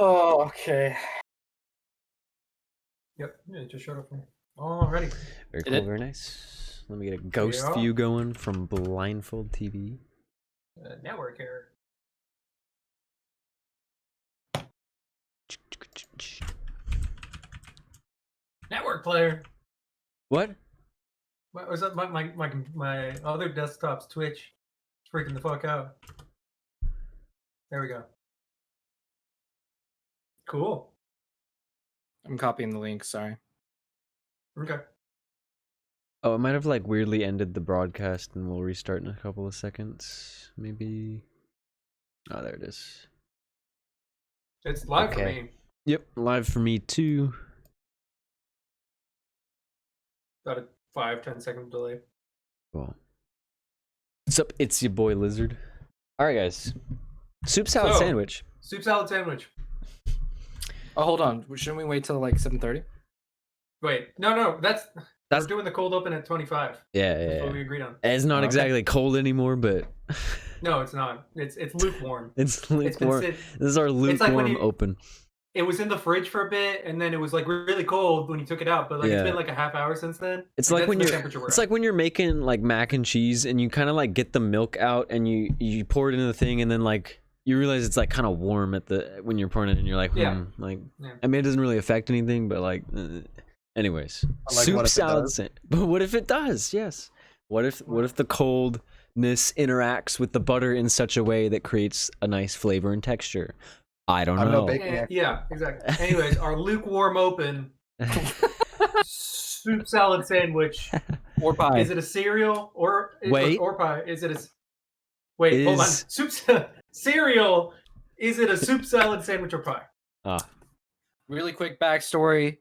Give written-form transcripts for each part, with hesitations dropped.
Oh, okay. Yep, yeah, it just showed up for me. Alrighty. Did Very cool, it? very nice. Let me get a ghost Yeah. view going from Blindfold TV. Network error. Network player. What? What was that? My other desktop's Twitch. Freaking the fuck out. There we go. Cool. I'm copying the link. Sorry. Okay. Oh, it might have like weirdly ended the broadcast and we'll restart in a couple of seconds. Maybe. Oh, there it is. It's live for Okay. me. Yep, live for me too. About a 5-10 second delay. Cool. What's up? It's your boy Lizard. All right, guys. Soup salad So- sandwich. Soup salad sandwich. Oh, hold on. Shouldn't we wait till like 7:30? Wait, no, That's- we're doing the cold open at 25. Yeah, That's yeah. what we agreed on. It's not Okay. exactly cold anymore, but No, it's not. It's lukewarm. it's It's been lukewarm. sit- This is our It's like when lukewarm you- open. It was in the fridge for a bit, and then it was like really cold when you took it out. But like Yeah. it's been like a half hour since then. It's like that's when the you're temperature we're it's at. like when you're making like mac and cheese and you kind of like get the milk out and you pour it into the thing and then like you realize it's like kind of warm at the when you're pouring it and you're like Yeah. like Yeah. I mean it doesn't really affect anything but like anyways Like, soup what if it salad does? but what if it does? Yes. What if the coldness interacts with the butter in such a way that creates a nice flavor and texture? I don't I'm know. no baking expert. Yeah, exactly. Anyways, our lukewarm open soup salad sandwich. Or pie? Is it a cereal or Wait. or pie? Is it a wait? Hold on. Cereal. Is it a soup salad sandwich or pie? Really quick backstory.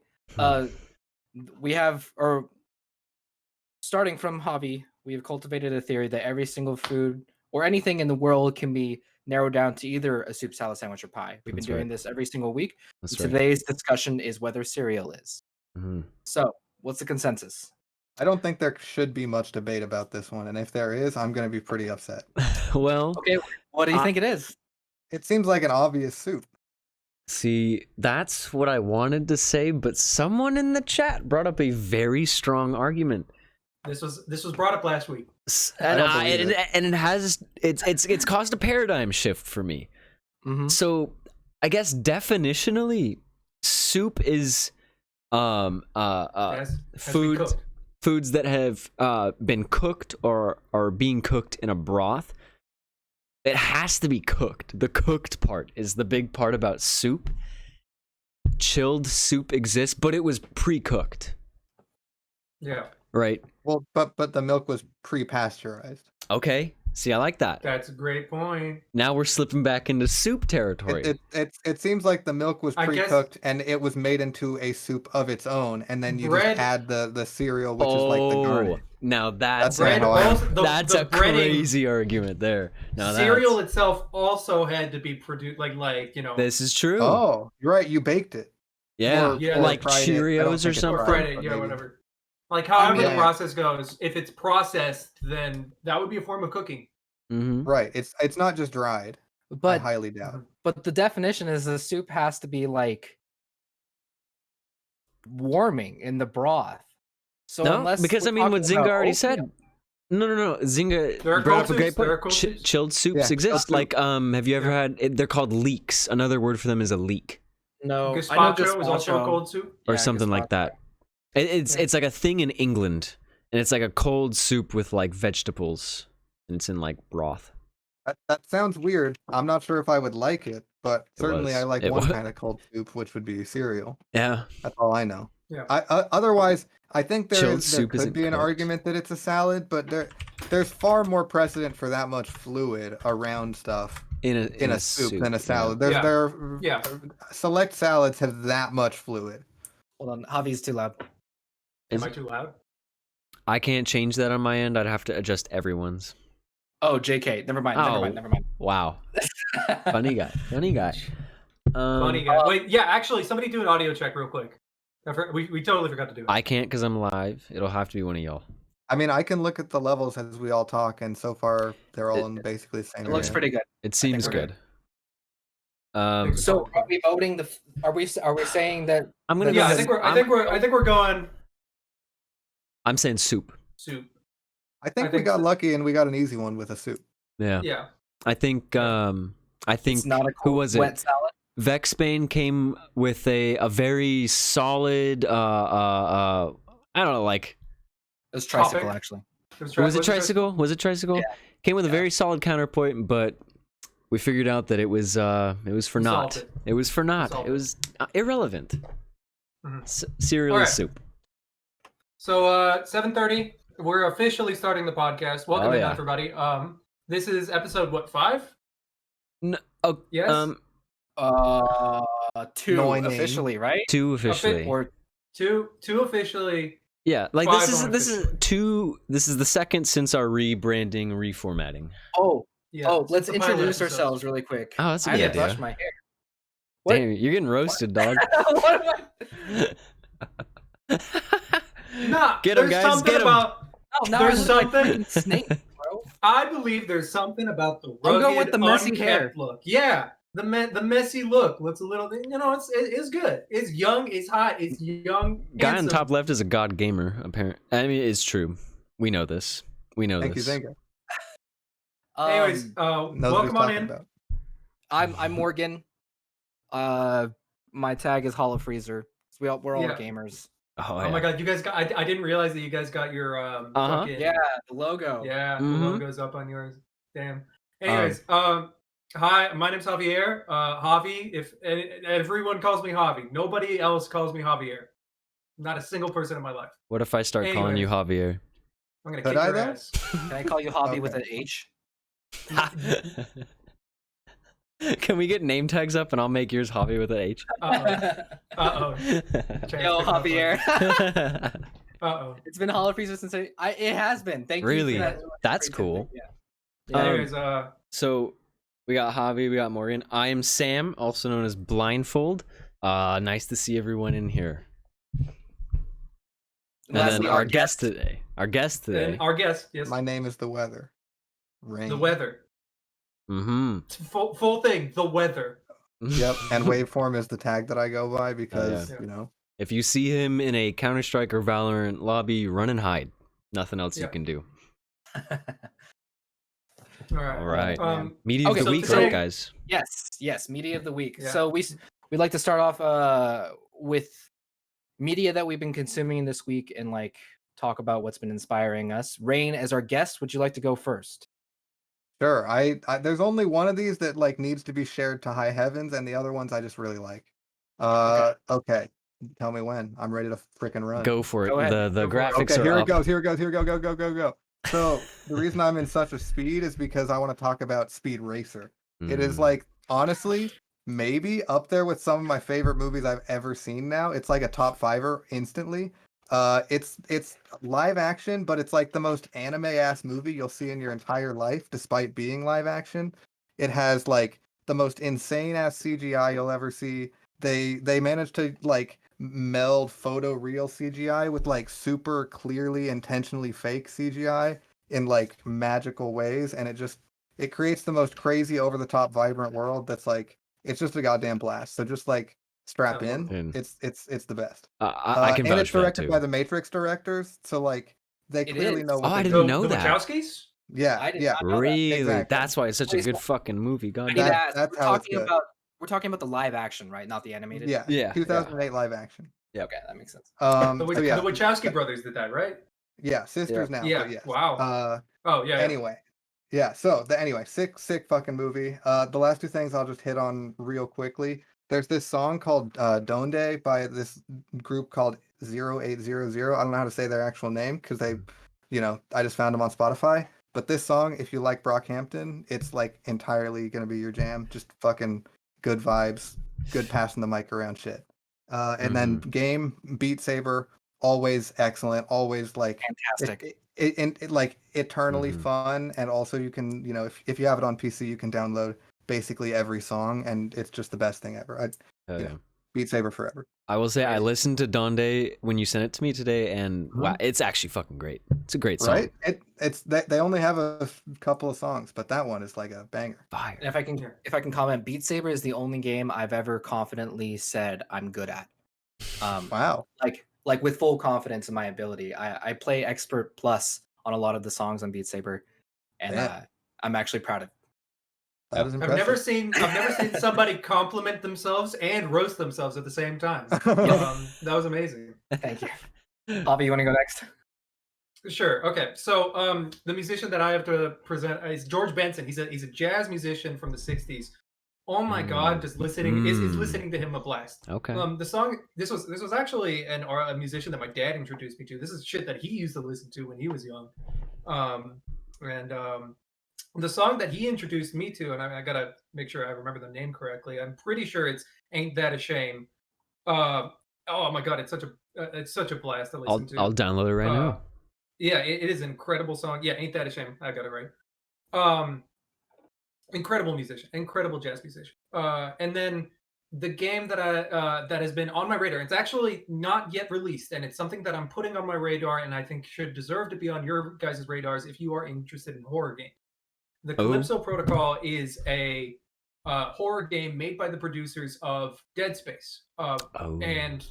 We have, or starting from Javi, we have cultivated a theory that every single food or anything in the world can be narrowed down to either a soup salad sandwich or pie. We've That's been doing right. this every single week. That's And right. today's discussion is whether cereal is. Mhm. So, what's the consensus? I don't think there should be much debate about this one, and if there is, I'm going to be pretty upset. Well, Okay, what do you I- think it is? It seems like an obvious soup. see, that's what I wanted to say, but someone in the chat brought up a very strong argument. This was brought up last week. And don't believe it. it has it's caused a paradigm shift for me. Mm-hmm. So I guess definitionally, soup is Has to be food cooked. foods that have been cooked or are being cooked in a broth. It has to be cooked. The cooked part is the big part about soup. Chilled soup exists, but it was pre-cooked, Yeah, right? Well, but the milk was pre-pasteurized. Okay. See, I like that. that's a great point. Now we're slipping back into soup territory. It seems like the milk was I guess- pre-cooked and it was made into a soup of its own, and then you Bread- just add the cereal, which is like the garnish. Now that's That's Bread how I am. also, that's the a breading, crazy argument there. Now cereal that's, itself also had to be produced like you know this is true. Oh, you're right. You baked it. yeah, yeah, like fried it. I don't Cheerios or think it's or something. fried. Friday, yeah, maybe. whatever. Like however the Yeah. process goes, if it's processed, then that would be a form of cooking. Mm-hmm. Right. It's not just dried. I But highly doubt. but the definition is the soup has to be like warming in the broth. So No, unless because we're I mean, what talking Zynga about already oatmeal- said. No. Zynga There are brought cold up a great soups, there are point. cold soups. Chilled soups Yeah, chilled exist. soup. Like, have you ever had? They're called leeks. Another word for them is a leek No, I know Gazpacho is also a gazpacho. cold soup. or Yeah, something like gazpacho. that. It's Yeah. it's like a thing in England, and it's like a cold soup with like vegetables, and it's in like broth. That sounds weird. I'm not sure if I would like it, but certainly I was. like It one was. kind of cold soup, which would be cereal. Yeah. That's all I know. Yeah. Otherwise, I think there Chilled soup could isn't be an cooked. argument that it's a salad, but there's far more precedent for that much fluid around stuff In in a soup than a yeah. salad. Yeah. There Yeah. select salads have that much fluid. Hold on, Javi's too loud. Am I too loud? I can't change that on my end. I'd have to adjust everyone's. Oh, JK. Never mind. Oh. Never mind. Wow. Funny guy. Funny guy. Funny guy. Wait, yeah, actually, somebody do an audio check real quick. We totally forgot to do it. I can't because I'm live. It'll have to be one of y'all. I mean, I can look at the levels as we all talk, and so far they're all in basically the same It looks area. pretty good. It seems we're good. good. So are we voting are we saying that I'm gonna Yeah, go I ahead. think we're going I'm saying soup. soup. I think I we think got so. lucky and we got an easy one with a soup. Yeah. Yeah. I think it's not a who cold, was wet it? salad? Vexbane came with a very solid I don't know, like It was tricycle Topic. actually. was it tricycle? Was it tricycle? Yeah. Came with a Yeah. very solid counterpoint, but we figured out that it was for naught. Salted. It was for naught. Salted. It was irrelevant. Mhm. Cereal All is right. soup. So 7:30, we're officially starting the podcast. Welcome Oh, in, yeah. everybody. This is episode what, 5? No, oh, Yes. 2 Knowing. officially, right? 2 officially. Or Two officially. Yeah, like 5 this is unofficially. 2. This is the second since our rebranding, reformatting. Yeah. let's it's the pilot introduce episode. ourselves really quick. Oh, that's a I good haven't idea. brushed my hair. What? Damn, you're getting roasted, dog. What am I? Nah, Get 'em, there's guys, something get 'em. about. Oh, now There's I look like something- fucking Snake, bro. I believe there's something about the rugged, I'm going with the messy unkept hair. look. Yeah, the messy look looks a little. It's good. It's young. It's hot. It's young. Guy on handsome. top left is a god gamer, apparently. I mean, it's true. We know this. We know Thank you, this. thank you. Anyways, Knows what he's welcome on talking in. about. I'm Morgan. My tag is Hollow Freezer. So we're all Yeah. gamers. Oh, Oh yeah. my god, you guys got. I didn't realize that you guys got your fucking Yeah, the logo. yeah, the Mhm. logo's up on yours. Damn. Anyways, hi, my name's Javier. Javi. If everyone calls me Javi, nobody else calls me Javier. Not a single person in my life. What if I start calling you Javier? I'm gonna Could kick I, your though? ass. Can I call you Hobby with Okay. an H? Can we get name tags up and I'll make yours Javi with an H? Uh-oh. Yo, Javier. Uh-oh. It's been Hollow Freezer since it has been. Thank Really? you. For that. That's Great cool. tidbit, Yeah. Anyways, So we got Javi, we got Morgan. I am Sam, also known as Blindfold. Nice to see everyone in here. And Lastly, then our guest today. Our guest today. and our guest, yes, My name is the weather. Rain. the weather. Mm-hmm. It's full thing, the weather. Yep. And waveform is the tag that I go by because yeah. you know. If you see him in a Counter-Strike or Valorant lobby, run and hide. Nothing else you Yeah. can do. All right. All right. Um, Media Okay, of the so week, today- right, guys? Yes, media of the week. Yeah. So we'd like to start off with media that we've been consuming this week and like talk about what's been inspiring us. Rain, as our guest, would you like to go first? Sure. I there's only one of these that like needs to be shared to high heavens, and the other ones I just really like. Okay. Tell me when. I'm ready to freaking run. Go for it. Go ahead. The Go for it. graphics Okay, are here up. it goes. Here it goes. Here we go. Go. So the reason I'm in such a speed is because I want to talk about Speed Racer. It is like honestly maybe up there with some of my favorite movies I've ever seen now. It's like a top fiver instantly. It's live action, but it's like the most anime ass movie you'll see in your entire life, despite being live action. It has like the most insane ass CGI you'll ever see. They managed to like meld photoreal CGI with like super clearly intentionally fake CGI in like magical ways, and it creates the most crazy over the top vibrant world that's like it's just a goddamn blast. So just like strap Sounds in. wonderful. It's the best. I can and vouch it's for that directed too. by the Matrix directors, so like they It clearly is. know what Oh, I they're didn't doing. know the that. Wachowskis? Yeah, I did yeah. not know that. Really? Exactly. That's why it's such a Please good don't. fucking movie. God I need damn. to That- ask, that's we're how it's talking good. about we're talking about the live action, right? Not the animated. Yeah, Yeah. 2008 live action. Okay, that makes sense. The yeah, Wachowski brothers did that, right? yeah, sisters now. Yeah. But yes. Wow. Oh yeah. Anyway, yeah. So anyway, sick fucking movie. The last two things I'll just hit on real quickly. There's this song called Donde by this group called 0800. I don't know how to say their actual name because they, I just found them on Spotify. But this song, if you like Brockhampton, it's like entirely gonna be your jam. Just fucking good vibes, good passing the mic around shit. And then game Beat Saber, always excellent, always like Fantastic. it like eternally Mhm. fun, and also you can if you have it on PC you can download basically every song, and it's just the best thing ever. Oh, you yeah. know, Beat Saber forever. I will say I listened to Donde when you sent it to me today, and wow, Mhm. it's actually fucking great. It's a great song. Right? It's they only have a couple of songs, but that one is like a banger. Fire. And if I can comment, Beat Saber is the only game I've ever confidently said I'm good at. Wow. Like with full confidence in my ability. I play Expert Plus on a lot of the songs on Beat Saber, and Damn. I'm actually proud of it. That is I've impressive. never seen somebody compliment themselves and roast themselves at the same time. That was amazing. Thank you. Bobby, you want to go next? Sure. Okay. So the musician that I have to present is George Benson. He's a jazz musician from the '60s. Oh my God! Just listening is listening to him a blast. Okay. The song this was actually a musician that my dad introduced me to. This is shit that he used to listen to when he was young. The song that he introduced me to, and I gotta make sure I remember the name correctly. I'm pretty sure it's "Ain't That a Shame." Oh my God! It's such a blast to listen to. I'll download it right now. Yeah, it is an incredible song. Yeah, Ain't That a Shame. I got it right. Incredible musician, incredible jazz musician. And then the game that that has been on my radar. It's actually not yet released, and it's something that I'm putting on my radar, and I think should deserve to be on your guys' radars if you are interested in horror games. The Calypso Protocol is a horror game made by the producers of Dead Space. And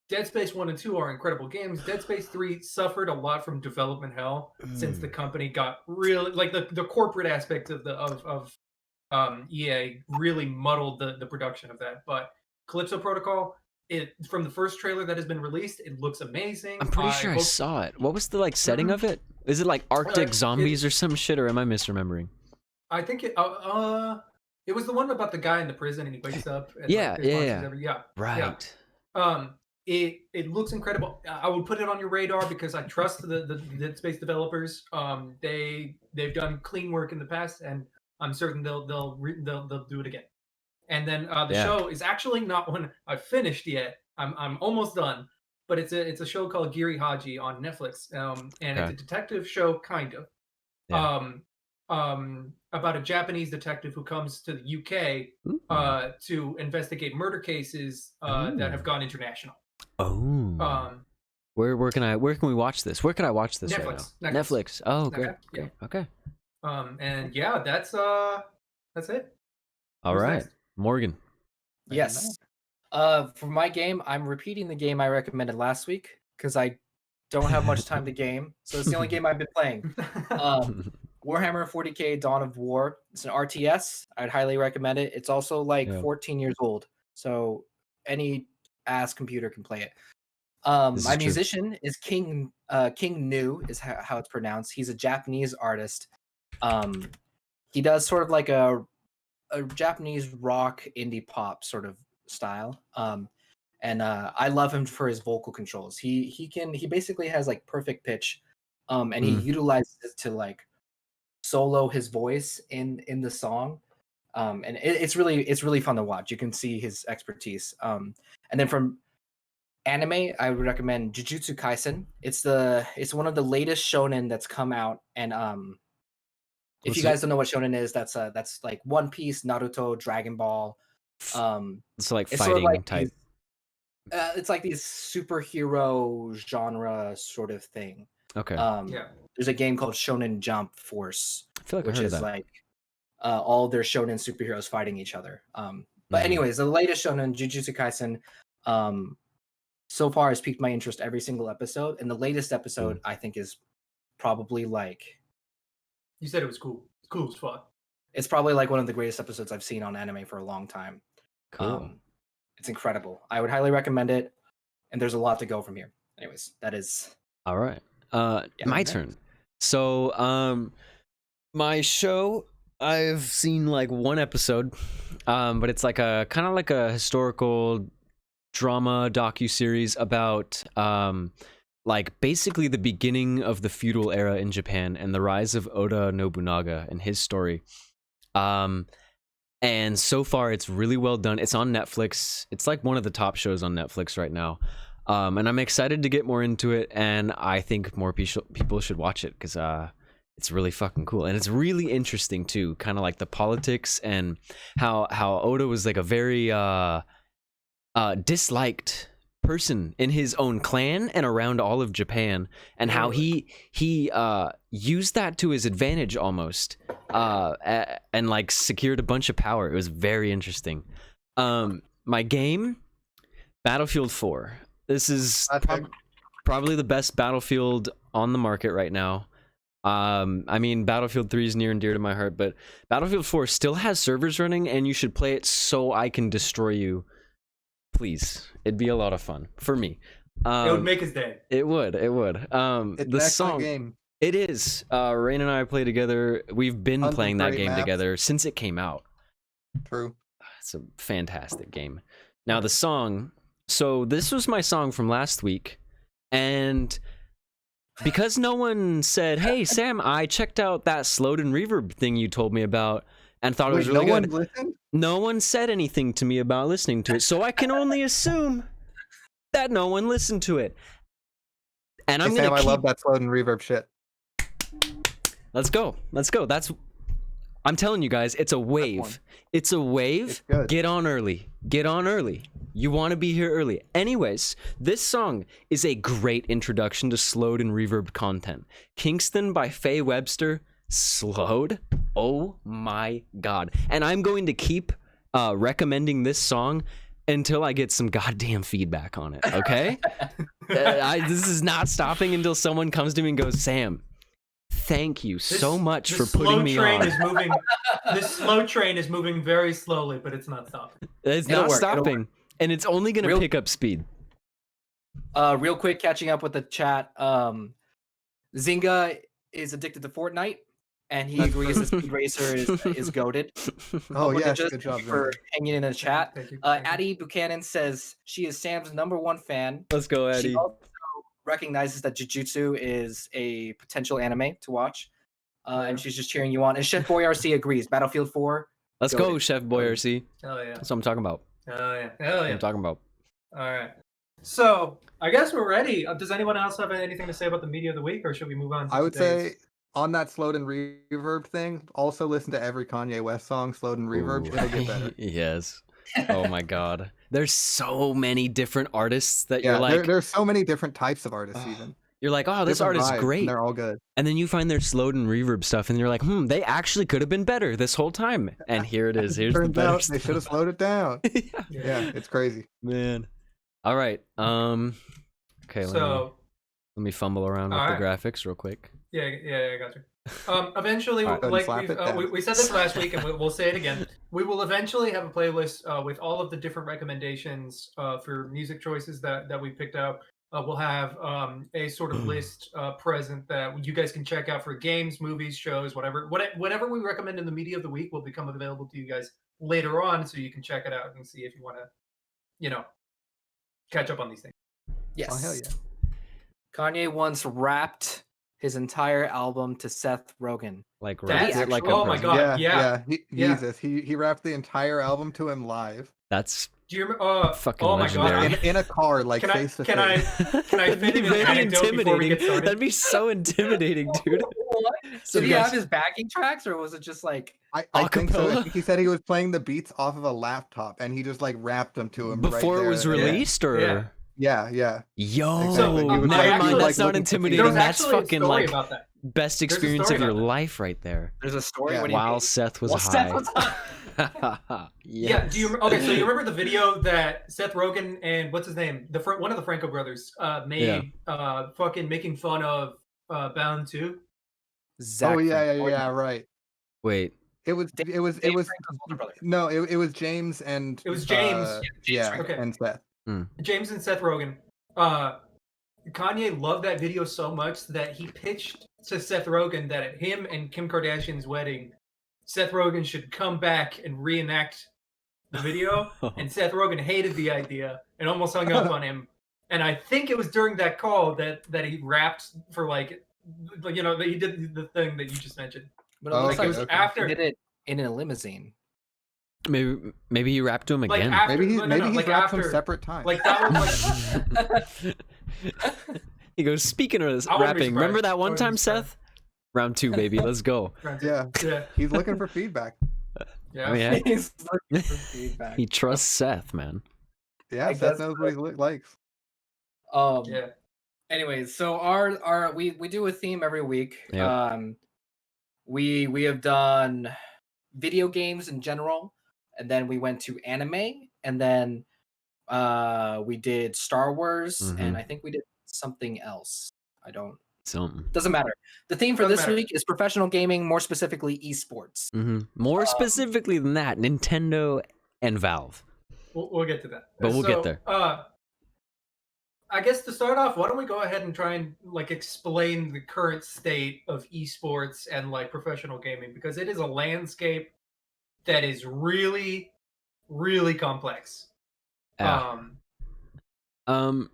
Dead Space 1 and 2 are incredible games. Dead Space 3 suffered a lot from development hell since the company got really like the corporate aspect of EA really muddled the production of that. But Calypso Protocol, from the first trailer that has been released, it looks amazing. I'm pretty sure I saw it. What was the setting of it? Is it like Arctic zombies or some shit, or am I misremembering? I think it was the one about the guy in the prison and he wakes up. And, Yeah. Right. Yeah. It looks incredible. I would put it on your radar because I trust the Dead Space developers. They've done clean work in the past, and I'm certain they'll do it again. And then the show is actually not one I've finished yet. I'm almost done, but it's a show called YHYHM on Netflix, and it's a detective show kind of. About a Japanese detective who comes to the UK to investigate murder cases that have gone international. Where can we watch this? Where can I watch this Netflix, right now? Netflix. Oh, great. Okay. And yeah, that's it. All Who's right, next? Morgan. Yes. For my game, I'm repeating the game I recommended last week because I don't have much time to game, so it's the only game I've been playing. Warhammer 40K Dawn of War. It's an RTS. I'd highly recommend it. It's also 14 years old, so any ass computer can play it. My musician is King Nu is how it's pronounced. He's a Japanese artist. He does sort of like a Japanese rock indie pop sort of style. And I love him for his vocal controls. He basically has like perfect pitch, and he utilizes it to solo his voice in the song. And it's really fun to watch. You can see his expertise. And then from anime, I would recommend Jujutsu Kaisen. It's one of the latest shonen that's come out, and if you guys don't know what shonen is, that's like One Piece, Naruto, Dragon Ball. It's like it's fighting sort of type. It's like these superhero genre sort of thing. Okay. There's a game called Shonen Jump Force, I feel like which I heard is of that. like all their shonen superheroes fighting each other. But anyways, the latest shonen, Jujutsu Kaisen, so far has piqued my interest every single episode, and the latest episode I think is probably You said it was cool. It's cool as fuck. It's probably like one of the greatest episodes I've seen on anime for a long time. Cool. It's incredible. I would highly recommend it, and there's a lot to go from here. Anyways, that is all right. My turn. So, my show, I've seen like one episode, but it's like a kind of like a historical drama docu-series about like basically the beginning of the feudal era in Japan and the rise of Oda Nobunaga and his story. And so far it's really well done. It's on Netflix. It's like one of the top shows on Netflix right now. And I'm excited to get more into it, and I think more people should watch it because it's really fucking cool, and it's really interesting too, kind of like the politics and how Oda was like a very disliked person in his own clan and around all of Japan, and how he used that to his advantage almost, and like secured a bunch of power. It was very interesting. My game, Battlefield 4. This is probably the best Battlefield on the market right now. I mean, Battlefield 3 is near and dear to my heart, but Battlefield 4 still has servers running, and you should play it so I can destroy you. Please, it'd be a lot of fun for me. It would make his day. It would. It's The an excellent song. game. It is. Rain and I play together. We've been Tons of playing that great game maps. together since it came out. True. It's a fantastic game. Now the song. So this was my song from last week, and because no one said, "Hey Sam, I checked out that slowed and reverb thing you told me about and thought it was really no good." one listened? No one said anything to me about listening to it, so I can only assume that no one listened to it. And I'm Hey, gonna Sam, keep... I love that slowed and reverb shit. Let's go. I'm telling you guys, it's a wave. It's a wave. It's good. Get on early. You want to be here early. Anyways, this song is a great introduction to slowed and reverb content. Kingston by Faye Webster. Slowed. Oh my god. And I'm going to keep recommending this song until I get some goddamn feedback on it, okay? This is not stopping until someone comes to me and goes, Sam, thank you so much for putting me on. This slow train is moving very slowly, but it's not stopping. It's not stopping, and it's only going to pick up speed. Real quick, catching up with the chat. Zynga is addicted to Fortnite, and he agrees that Speed Racer is goated. Oh yeah, good job for hanging in the chat. Thank you. Addie Buchanan says she is Sam's #1 fan. Let's go, Addie. She also recognizes that Jujutsu is a potential anime to watch, and she's just cheering you on. And Chef Boy RC agrees. Battlefield 4. Let's go, Chef Boy RC. Hell yeah. That's what I'm talking about. Hell yeah. That's what I'm talking about. All right. So I guess we're ready. Does anyone else have anything to say about the media of the week, or should we move on to I would today's? say on that slowed and reverb thing, also listen to every Kanye West song, slowed and reverb. Ooh. It'll get better. Yes. Oh my god. There's so many different artists that you're like, there's so many different types of artists even. you're like, oh, this Different artist's vibes, great. and they're all good. And then you find their slowed and reverb stuff, and you're like, they actually could have been better this whole time. And here it is. Here's the Turns better out stuff. they should have slowed it down. Yeah. Yeah, it's crazy. Man. All right. Okay. So let me fumble around with all the right. graphics real quick. yeah, I got you. Eventually, All right, like slap it we said this last week, and we'll say it again. We will eventually have a playlist with all of the different recommendations for music choices that we picked out. We'll have a sort of list present that you guys can check out for games, movies, shows, whatever we recommend in the media of the week will become available to you guys later on, so you can check it out and see if you want to, catch up on these things. Yes. Oh hell yeah. Kanye once rapped his entire album to Seth Rogen. Like, That's wrapped it like actually- a oh my present. God. yeah. Yeah. Jesus, he rapped the entire album to him live That's Do you remember? Fucking oh my legendary. god! in a car, like Can I face to can I face. can I fit in an very anecdote before we get intimidating. started? That'd be so intimidating, dude. What? So Did he guys- have his backing tracks, or was it just like? I think so. I Acapella? think he said he was playing the beats off of a laptop, and he just like rapped them to him Before right it was there. released, or Yeah. Yeah. yo, Exactly. He was, never like, mind. like, That's not looking for intimidating. There was That's actually a fucking story like about that. best There's a experience story of your about that. life right there. There's a story. Yeah. What do you While mean? Seth was While high. Seth was high. Yeah. Do you okay? So you remember the video that Seth Rogen and what's his name, one of the Franco brothers, made, fucking making fun of Bound 2? Zach Oh yeah, Franco. right. Wait, It was Dave it was Franco's older brother. no, it was James and It was James. James Franco. Okay. and Seth. James and Seth Rogen. Kanye loved that video so much that he pitched to Seth Rogen that at him and Kim Kardashian's wedding, Seth Rogen should come back and reenact the video. And Seth Rogen hated the idea and almost hung up on him. And I think it was during that call that he rapped for that he did the thing that you just mentioned. But it Oh, looks okay, like okay. After he did it in a limousine. maybe you rapped to him Like again. after- Maybe no, he's like rapped after- some separate times. Like that was like He goes, speaking of this I wouldn't be rapping, remember surprised. that I one wouldn't be time, surprised. Seth? Round 2, baby. Let's go. yeah, yeah. he's looking for feedback. Yeah. I mean, He's looking for feedback. he trusts Seth, man. Yeah, I Seth guess knows what he likes. Yeah. Anyways, so our we do a theme every week. Yep. We have done video games in general, and then we went to anime, and then we did Star Wars, and I think we did something else. I don't. Something. Doesn't matter. The theme for Doesn't this matter. week is professional gaming, more specifically esports. More specifically than that, Nintendo and Valve. We'll get to that. But we'll get there. I guess to start off, why don't we go ahead and try and like explain the current state of esports and like professional gaming, because it is a landscape that is really, really complex. Yeah. Esports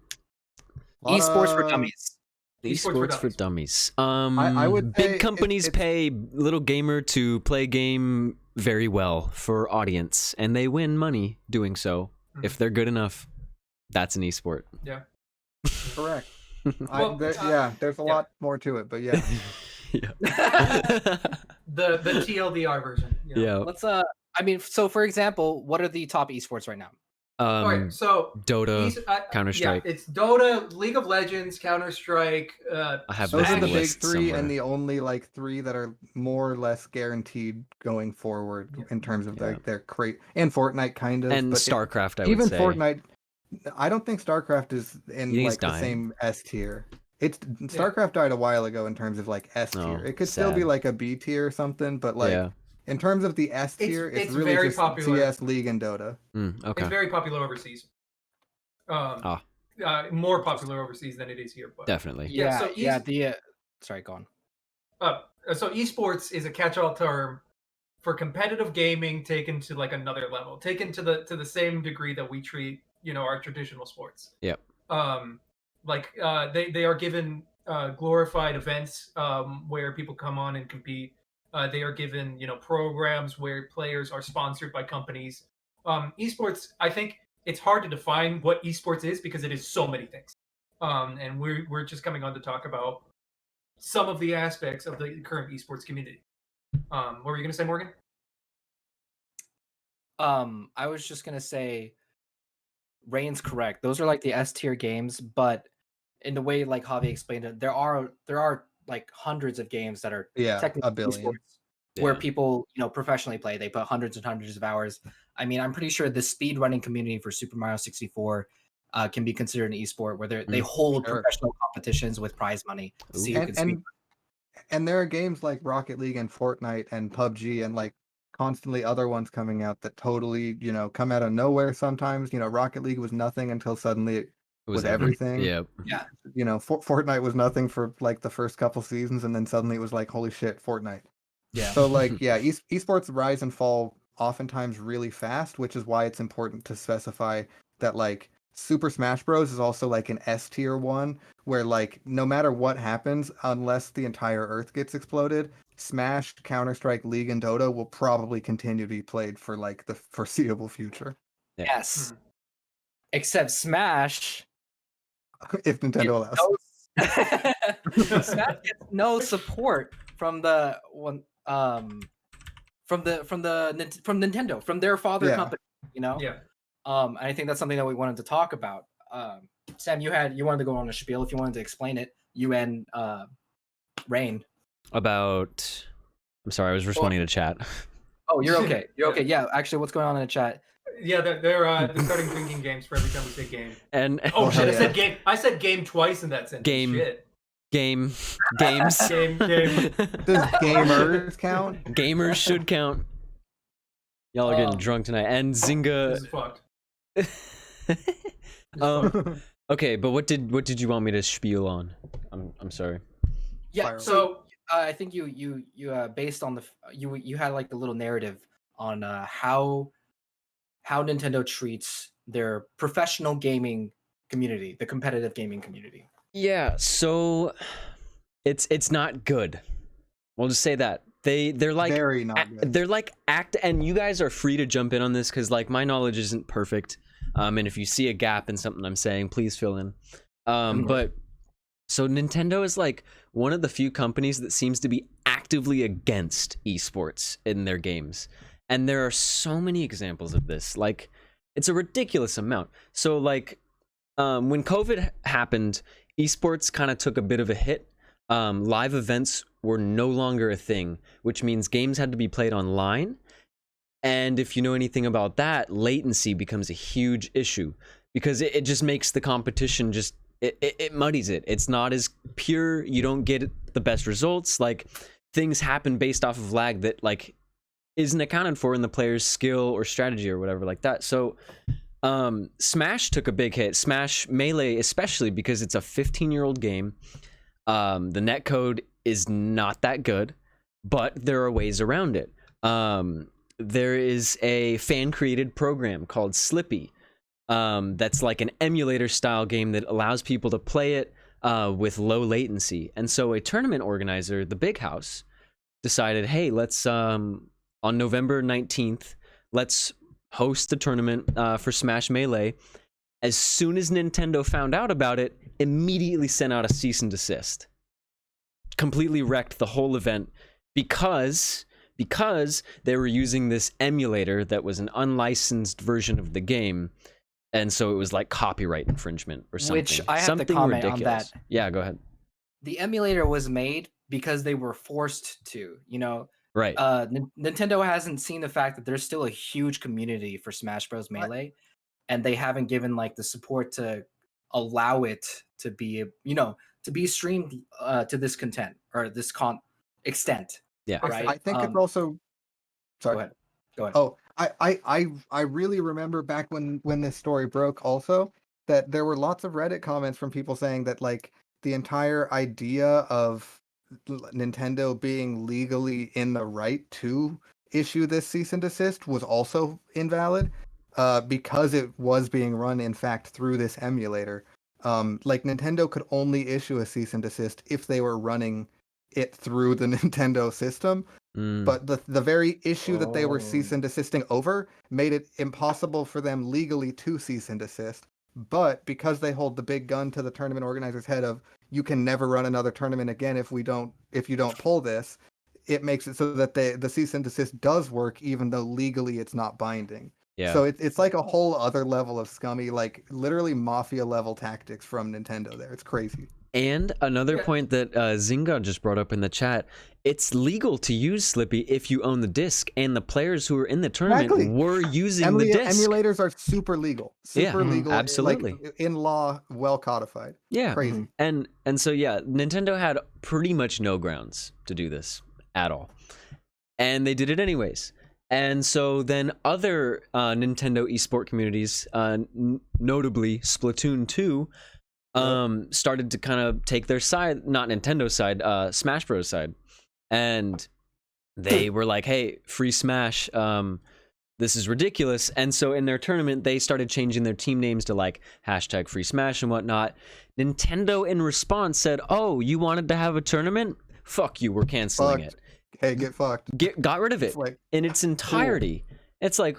for dummies. Esports for dummies. I would say big companies it's pay little gamer to play game very well for audience, and they win money doing so. If they're good enough, that's an esport. Yeah. correct. Well, There's a lot more to it, but yeah. Yeah. The TLDR version. You know? Yeah. Let's I mean, so for example, what are the top esports right now? All right, so Dota, Counter-Strike. Yeah, it's Dota, League of Legends, Counter-Strike. I have Those this are on the the big list three, somewhere. and the only like three that are more or less guaranteed going forward in terms of like their crate, and Fortnite kind of, And but StarCraft, I would even say. Fortnite. I don't think StarCraft is in He's like the dying. same S tier. StarCraft died a while ago in terms of like S tier. Oh, It could still be sad. like a B tier or something, but like Yeah. in terms of the S tier, it's really very just popular. CS, League, and Dota. Okay. It's very popular overseas. More popular overseas than it is here. But Definitely. Yeah, so sorry, go on. so esports is a catch-all term for competitive gaming taken to like another level, taken to the same degree that we treat our traditional sports. Yep. They are given glorified events where people come on and compete. They are given programs where players are sponsored by companies. Esports, I think it's hard to define what esports is because it is so many things. And we're just coming on to talk about some of the aspects of the current esports community. What were you going to say, Morgan? I was just gonna say, Rain's correct. Those are like the S tier games, but in the way like Javi explained it, there are like hundreds of games that are technically a billion. esports where people professionally play. They put hundreds and hundreds of hours. I mean, I'm pretty sure the speed running community for Super Mario 64 can be considered an esport, where they hold professional competitions with prize money to see who can speed. And there are games like Rocket League and Fortnite and PUBG and like constantly other ones coming out that totally, come out of nowhere sometimes. Rocket League was nothing until suddenly it was everything. Yeah. Fortnite was nothing for like the first couple seasons, and then suddenly it was like, holy shit, Fortnite. Yeah. So like, esports rise and fall oftentimes really fast, which is why it's important to specify that like Super Smash Bros is also like an S tier one, where like no matter what happens, unless the entire Earth gets exploded, Smash, Counter-Strike, League, and Dota will probably continue to be played for like the foreseeable future. Yes. Except Smash, if Nintendo allows. Smash gets no support from the one from Nintendo, from their father company, Yeah. And I think that's something that we wanted to talk about. Sam, you wanted to go on a spiel if you wanted to explain it. You and Rain. About, I'm sorry, I was responding to chat. Oh, you're okay. You're okay. Yeah, actually, what's going on in the chat? Yeah, they're starting drinking games for every time we say game. And oh shit, I said game. I said game twice in that sentence. Game. Shit. Games. Game. Does gamers count? Gamers should count. Y'all are getting drunk tonight. And Zynga. This is fucked. Okay, but what did you want me to spiel on? I'm sorry. Yeah, so I think you based on you had like a little narrative on how Nintendo treats their professional gaming community, the competitive gaming community. Yeah, so it's not good. We'll just say that. They're like very not good. They're like and you guys are free to jump in on this because like my knowledge isn't perfect. And if you see a gap in something I'm saying, please fill in. But so Nintendo is like one of the few companies that seems to be actively against esports in their games. And there are so many examples of this. Like It's a ridiculous amount. So like when COVID happened, esports kind of took a bit of a hit. Live events were no longer a thing, which means games had to be played online. And if you know anything about that, latency becomes a huge issue because it just makes the competition just, it muddies it. It's not as pure. You don't get the best results. Like things happen based off of lag that like isn't accounted for in the player's skill or strategy or whatever like that. So Smash took a big hit. Smash Melee especially because it's a 15-year-old game. The netcode is not that good, but there are ways around it. There is a fan-created program called Slippy. That's like an emulator style game that allows people to play it with low latency. And so a tournament organizer, the Big House, decided, hey, let's on November 19th, let's host a tournament for Smash Melee. As soon as Nintendo found out about it, immediately sent out a cease and desist. Completely wrecked the whole event because they were using this emulator that was an unlicensed version of the game, and so it was like copyright infringement or something. Which I have something to comment ridiculous. on that. Yeah, go ahead. The emulator was made because they were forced to, you know. Right. Nintendo hasn't seen the fact that there's still a huge community for Smash Bros. Melee, and they haven't given like the support to allow it to be, you know, to be streamed to this content or this extent. Yeah. Right. I think it's also. Sorry. Go ahead. Oh, I really remember back when this story broke also that there were lots of Reddit comments from people saying that like the entire idea of Nintendo being legally in the right to issue this cease and desist was also invalid because it was being run in fact through this emulator. Like Nintendo could only issue a cease and desist if they were running it through the Nintendo system. But the very issue that they were cease and desisting over made it impossible for them legally to cease and desist. But because they hold the big gun to the tournament organizer's head of you can never run another tournament again if you don't pull this, it makes it so that the cease and desist does work even though legally it's not binding. Yeah. So it's like a whole other level of scummy, like literally mafia level tactics from Nintendo there. It's crazy. And another point that Zynga just brought up in the chat, it's legal to use Slippy if you own the disc, and the players who were in the tournament were using the disc. Emulators are super legal. Super legal. Absolutely. Like, in law, well codified. Yeah. Crazy. And so, yeah, Nintendo had pretty much no grounds to do this at all. And they did it anyways. And so then other Nintendo esport communities, notably Splatoon 2, started to kind of take their side, not Nintendo's side, Smash Bros. Side. And they were like, hey, free Smash, this is ridiculous. And so in their tournament, they started changing their team names to like hashtag free Smash and whatnot. Nintendo in response said, oh, you wanted to have a tournament? Fuck you, we're canceling it. Hey, get fucked. Got rid of it like, in its entirety. Cool. It's like,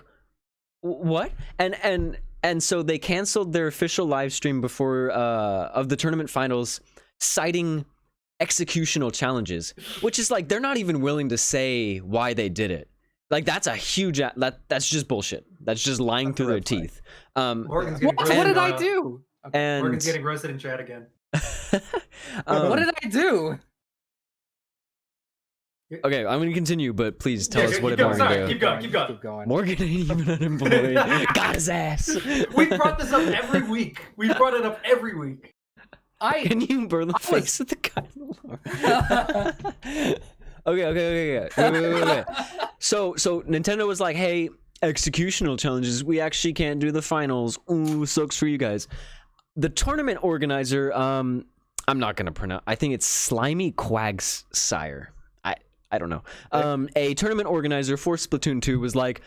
what? And so they canceled their official live stream before of the tournament finals, citing executional challenges, which is like they're not even willing to say why they did it. Like that's a huge that's just bullshit. That's just lying through their teeth. Morgan's what did I do? And Morgan's getting roasted in chat again. What did I do? Okay, I'm going to continue, but please tell us what did Morgan do. Keep going. Morgan ain't even unemployed. Got his ass. We brought this up every week. We brought it up every week. Can you burn the face of the guy in the floor? Okay. Wait. So Nintendo was like, hey, executional challenges, we actually can't do the finals. Ooh, sucks for you guys. The tournament organizer, I'm not going to pronounce, I think it's Slimy Quagsire. I don't know. A tournament organizer for Splatoon 2 was like,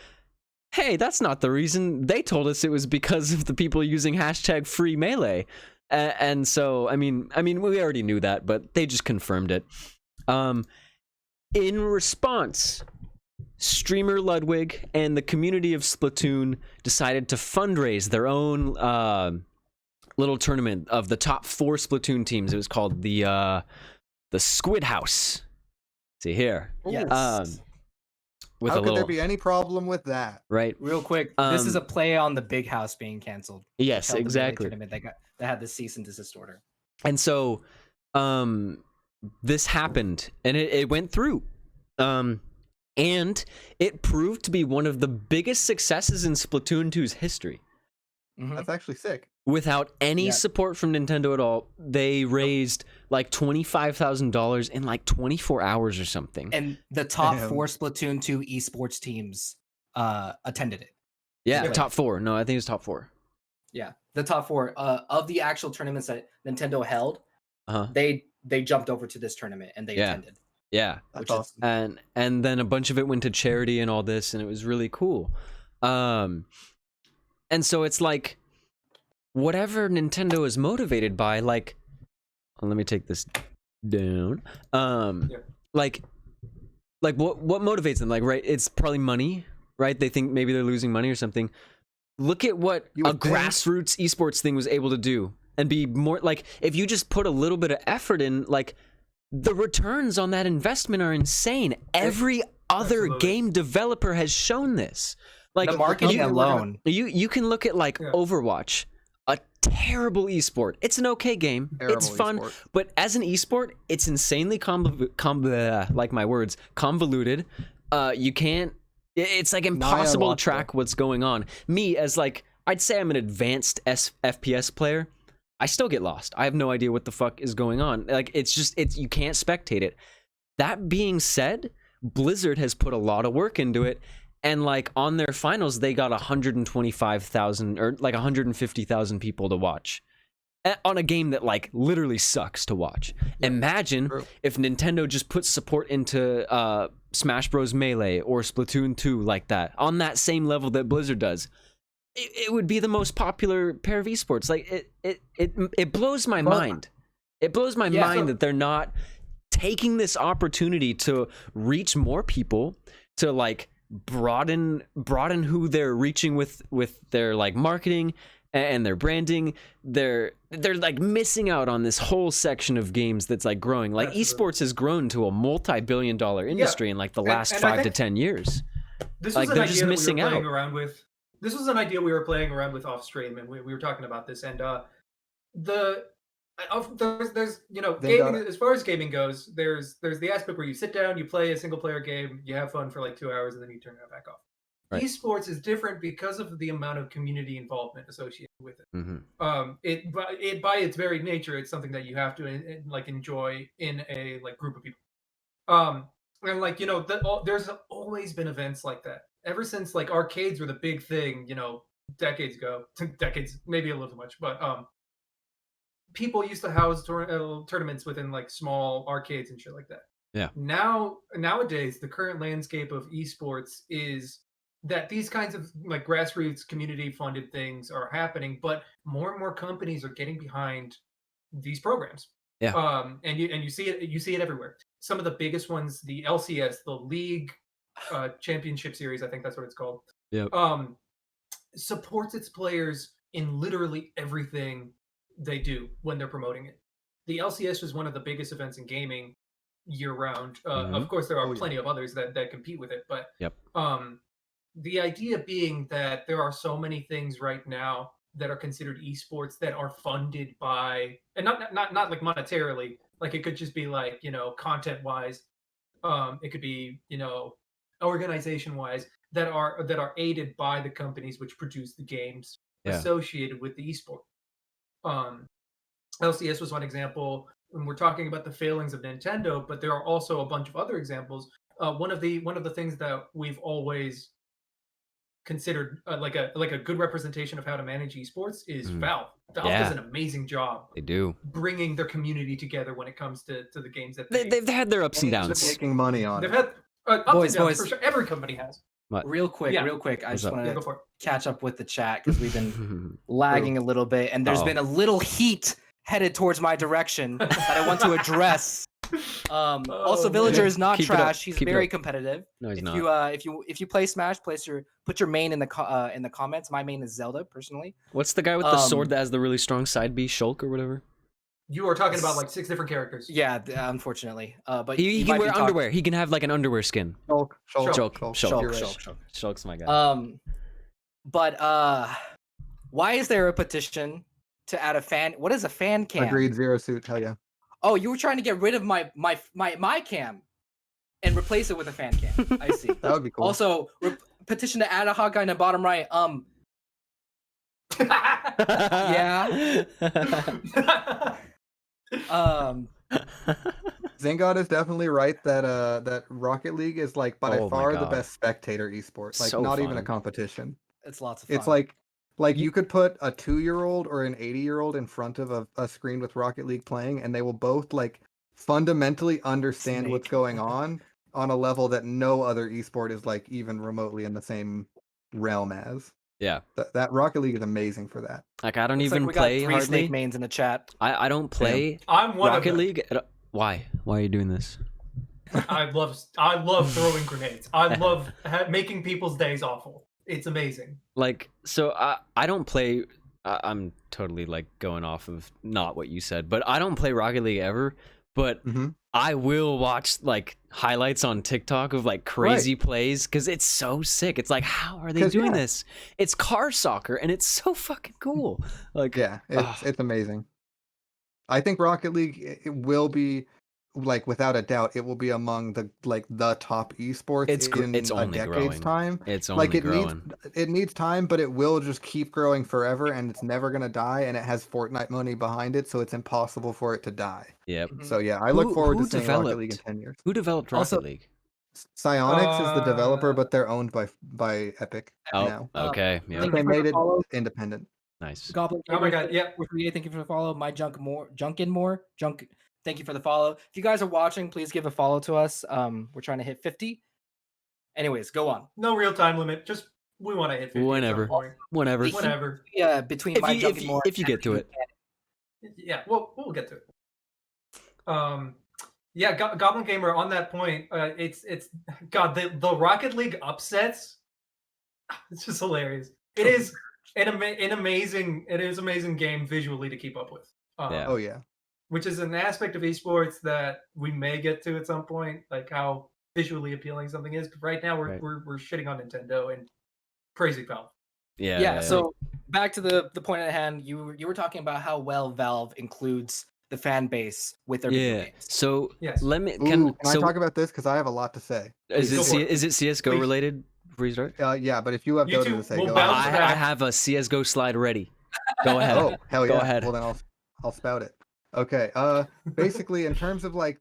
hey, that's not the reason. They told us it was because of the people using hashtag free melee. And so, I mean, we already knew that, but they just confirmed it. In response, streamer Ludwig and the community of Splatoon decided to fundraise their own little tournament of the top 4 Splatoon teams. It was called the Squid House. See here. Yes. with How a could there little be any problem with that? right. Real quick, this is Um, a play on the Big House being canceled. Yes, Held the Melee exactly. tournament that had the cease and desist order. And so, this happened, and it went through, and it proved to be one of the biggest successes in Splatoon 2's history. That's actually sick. Without any Yeah. support from Nintendo at all, they raised like $25,000 in like 24 hours or something. And the top Damn. 4 Splatoon 2 esports teams attended it. Yeah, Yeah. top 4. No, I think it's top 4. Yeah, the top 4 of the actual tournaments that Nintendo held. Uh-huh. They jumped over to this tournament and they attended. Yeah. That's Which awesome. And then a bunch of it went to charity and all this, and it was really cool. And so it's like whatever Nintendo is motivated by, like, let me take this down. Like what motivates them? Like, right, it's probably money, right? They think maybe they're losing money or something. Look at what You a would think. grassroots esports thing was able to do, and be more like, if you just put a little bit of effort in, like, the returns on that investment are insane. Every other Absolutely. game developer has shown this. Like, The marketing you- alone. you can look at like Yeah. Overwatch, a terrible esport. It's an okay game. It's Terrible fun, esport. but as an esport, it's insanely convoluted. You can't. It's like impossible to track what's going on. Me, as like, I'd say I'm an advanced FPS player, I still get lost. I have no idea what the fuck is going on. Like, it's you can't spectate it. That being said, Blizzard has put a lot of work into it, and like on their finals, they got 125,000 or like 150,000 people to watch on a game that like literally sucks to watch. Imagine true. if Nintendo just put support into Smash Bros. Melee or Splatoon 2 like that, on that same level that Blizzard does. It would be the most popular pair of esports. Like, it blows my mind. It blows my mind that they're not taking this opportunity to reach more people, to like broaden who they're reaching with their like marketing and their branding. They're like missing out on this whole section of games that's like growing. Like, Absolutely. esports has grown to a multi-billion-dollar industry in like the last and I 5 to think 10 This years. was Like, an they're idea just that missing we were playing out. around with. This was an idea we were playing around with off stream, and we were talking about this. And there's They got gaming, as far as gaming goes, there's the aspect where you sit down, you play a single player game, you have fun for like 2 hours, and then you turn it back off. Right. Esports is different because of the amount of community involvement associated with it. Mm-hmm. It by its very nature, it's something that you have to like enjoy in a like group of people. And like, there's always been events like that ever since like arcades were the big thing, decades ago. Decades, maybe a little too much, but people used to house tournaments within like small arcades and shit like that. Yeah. Nowadays, the current landscape of esports is that these kinds of like grassroots community funded things are happening, but more and more companies are getting behind these programs. Yeah. And you see it everywhere. Some of the biggest ones, the LCS, the League Championship Series, I think that's what it's called. Yep. Supports its players in literally everything they do when they're promoting it. The LCS is one of the biggest events in gaming year round. Of course, there are plenty of others that compete with it, but Yep. The idea being that there are so many things right now that are considered esports that are funded by, and not like monetarily, like it could just be like, content wise, it could be, organization wise, that are aided by the companies which produce the games associated with the esport. LCS was one example, and we're talking about the failings of Nintendo, but there are also a bunch of other examples. One of the things that we've always considered like a good representation of how to manage esports is Valve. Valve does an amazing job. They do. Bringing their community together when it comes to the games that They've had their ups and downs. Making money on they've it. had ups Boys, and downs boys. for sure. Every company has. Real quick, Yeah. I just up? want Yeah, go to for it. catch up with the chat because we've been lagging a little bit, and there's Uh-oh. been a little heat headed towards my direction that I want to address. Also, man. Villager is not Keep it up. trash. He's Keep it very up. competitive. No, he's If not. you if you play Smash, put your main in the comments. My main is Zelda, personally. What's the guy with the sword Um, that has the really strong side B, Shulk or whatever? You are talking about like 6 different characters. Yeah, unfortunately. But He you can might wear be underwear. He can have like an underwear skin. Shulk, Shulk. you're right. Shulk's my guy. But why is there a petition to add a fan? What is a fan cam? Agreed, Zero Suit. Hell yeah. Oh, you were trying to get rid of my cam and replace it with a fan cam. I see. That would be cool. Also, petition to add a hot guy in the bottom right. Yeah. Zingod is definitely right that that Rocket League is like by Oh my far the God. best spectator esport. Like So not even a fun. competition. It's lots of fun. It's like you could put a 2-year-old or an 80-year-old in front of a screen with Rocket League playing, and they will both like fundamentally understand what's going on a level that no other esport is like even remotely in the same realm as. Yeah. That Rocket League is amazing for that. Like I don't Looks even like we play got 3 hardly. snake mains in the chat. I don't play I'm one Rocket of them. League. Why? Why are you doing this? I love throwing grenades. I love making people's days awful. It's amazing. Like, so I don't play. I'm totally like going off of not what you said, but I don't play Rocket League ever. But I will watch like highlights on TikTok of like crazy plays because it's so sick. It's like, how are they doing this? It's car soccer and it's so fucking cool. Like, Yeah, it's amazing. I think Rocket League it will be like without a doubt it will be among the top esports in it's a only decade's growing. time. It's only growing. It needs time, but it will just keep growing forever, and it's never gonna die. And it has Fortnite money behind it, so it's impossible for it to die. Yep. So yeah, I look forward to who seeing Rocket League in 10 years. Who developed Rocket Also- League? Psionics is the developer, but they're owned by Epic Oh, now. okay. Yeah. Thank They you for made the it follow. independent. Nice. Goblin. Oh my God, yeah. Thank you for the follow. My junk in more. Thank you for the follow. If you guys are watching, please give a follow to us. We're trying to hit 50. Anyways, go on. No real time limit. Just we want to hit 50 at some Whenever. point. Whenever. Whenever. Yeah, between my junk and more. If you get to it. Yeah, we'll get to it. Yeah, Goblin Gamer. On that point, it's God the Rocket League upsets. It's just hilarious. It is an amazing game visually to keep up with. Yeah. Oh yeah. Which is an aspect of esports that we may get to at some point, like how visually appealing something is. But right now, we're shitting on Nintendo and praising Valve. Yeah. So back to the point at hand. You were talking about how well Valve includes the fan base with their video games. So Yes. let me. Can I talk about this because I have a lot to say. Is it CS:GO Please. related? Before you start. Yeah, but if you have You Dota two to say, will go bounce ahead. I have a CS:GO slide ready. Go ahead. Oh, hell yeah. Go ahead. Well, then I'll spout it. Okay. Basically, in terms of like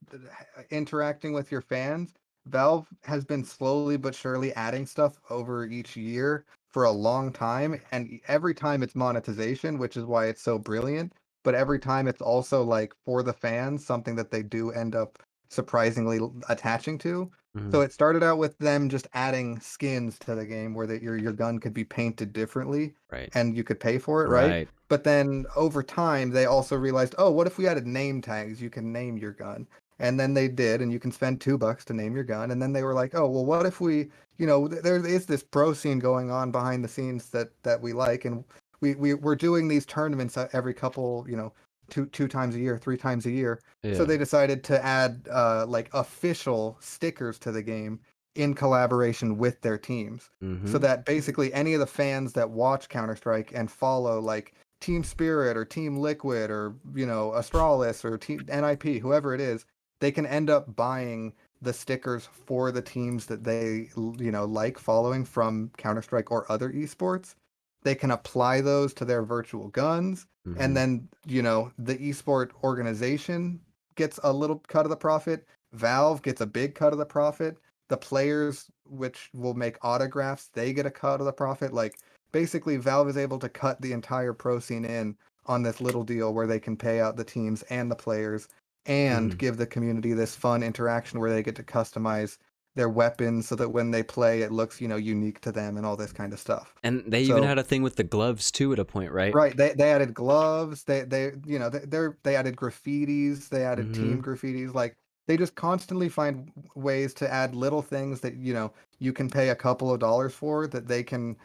interacting with your fans, Valve has been slowly but surely adding stuff over each year for a long time, and every time it's monetization, which is why it's so brilliant. But every time it's also like for the fans, something that they do end up surprisingly attaching to. So it started out with them just adding skins to the game where your gun could be painted differently, Right. and you could pay for it, right? But then over time, they also realized, oh, what if we added name tags? You can name your gun. And then they did, and you can spend $2 to name your gun. And then they were like, oh, well, what if we, there is this pro scene going on behind the scenes that we like, and we're doing these tournaments every couple, two times a year, 3 times a year. Yeah. So they decided to add like official stickers to the game in collaboration with their teams. So that basically any of the fans that watch Counter-Strike and follow like Team Spirit or Team Liquid or, Astralis or Team NIP, whoever it is, they can end up buying the stickers for the teams that they, like following from Counter-Strike or other esports. They can apply those to their virtual guns. And then, the esport organization gets a little cut of the profit. Valve gets a big cut of the profit. The players, which will make autographs, they get a cut of the profit. Like, basically, Valve is able to cut the entire pro scene in on this little deal where they can pay out the teams and the players and give the community this fun interaction where they get to customize their weapons so that when they play, it looks, unique to them and all this kind of stuff. And they even had a thing with the gloves too at a point, right? Right. They added gloves. They added graffitis. They added team graffitis. Like, they just constantly find ways to add little things that, you can pay a couple of dollars for that they can,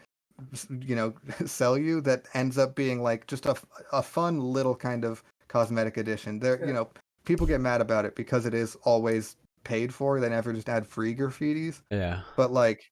sell you, that ends up being like just a fun little kind of cosmetic edition. There, Yeah. you know, people get mad about it because it is always paid for. They never just add free graffitis. Yeah. But like,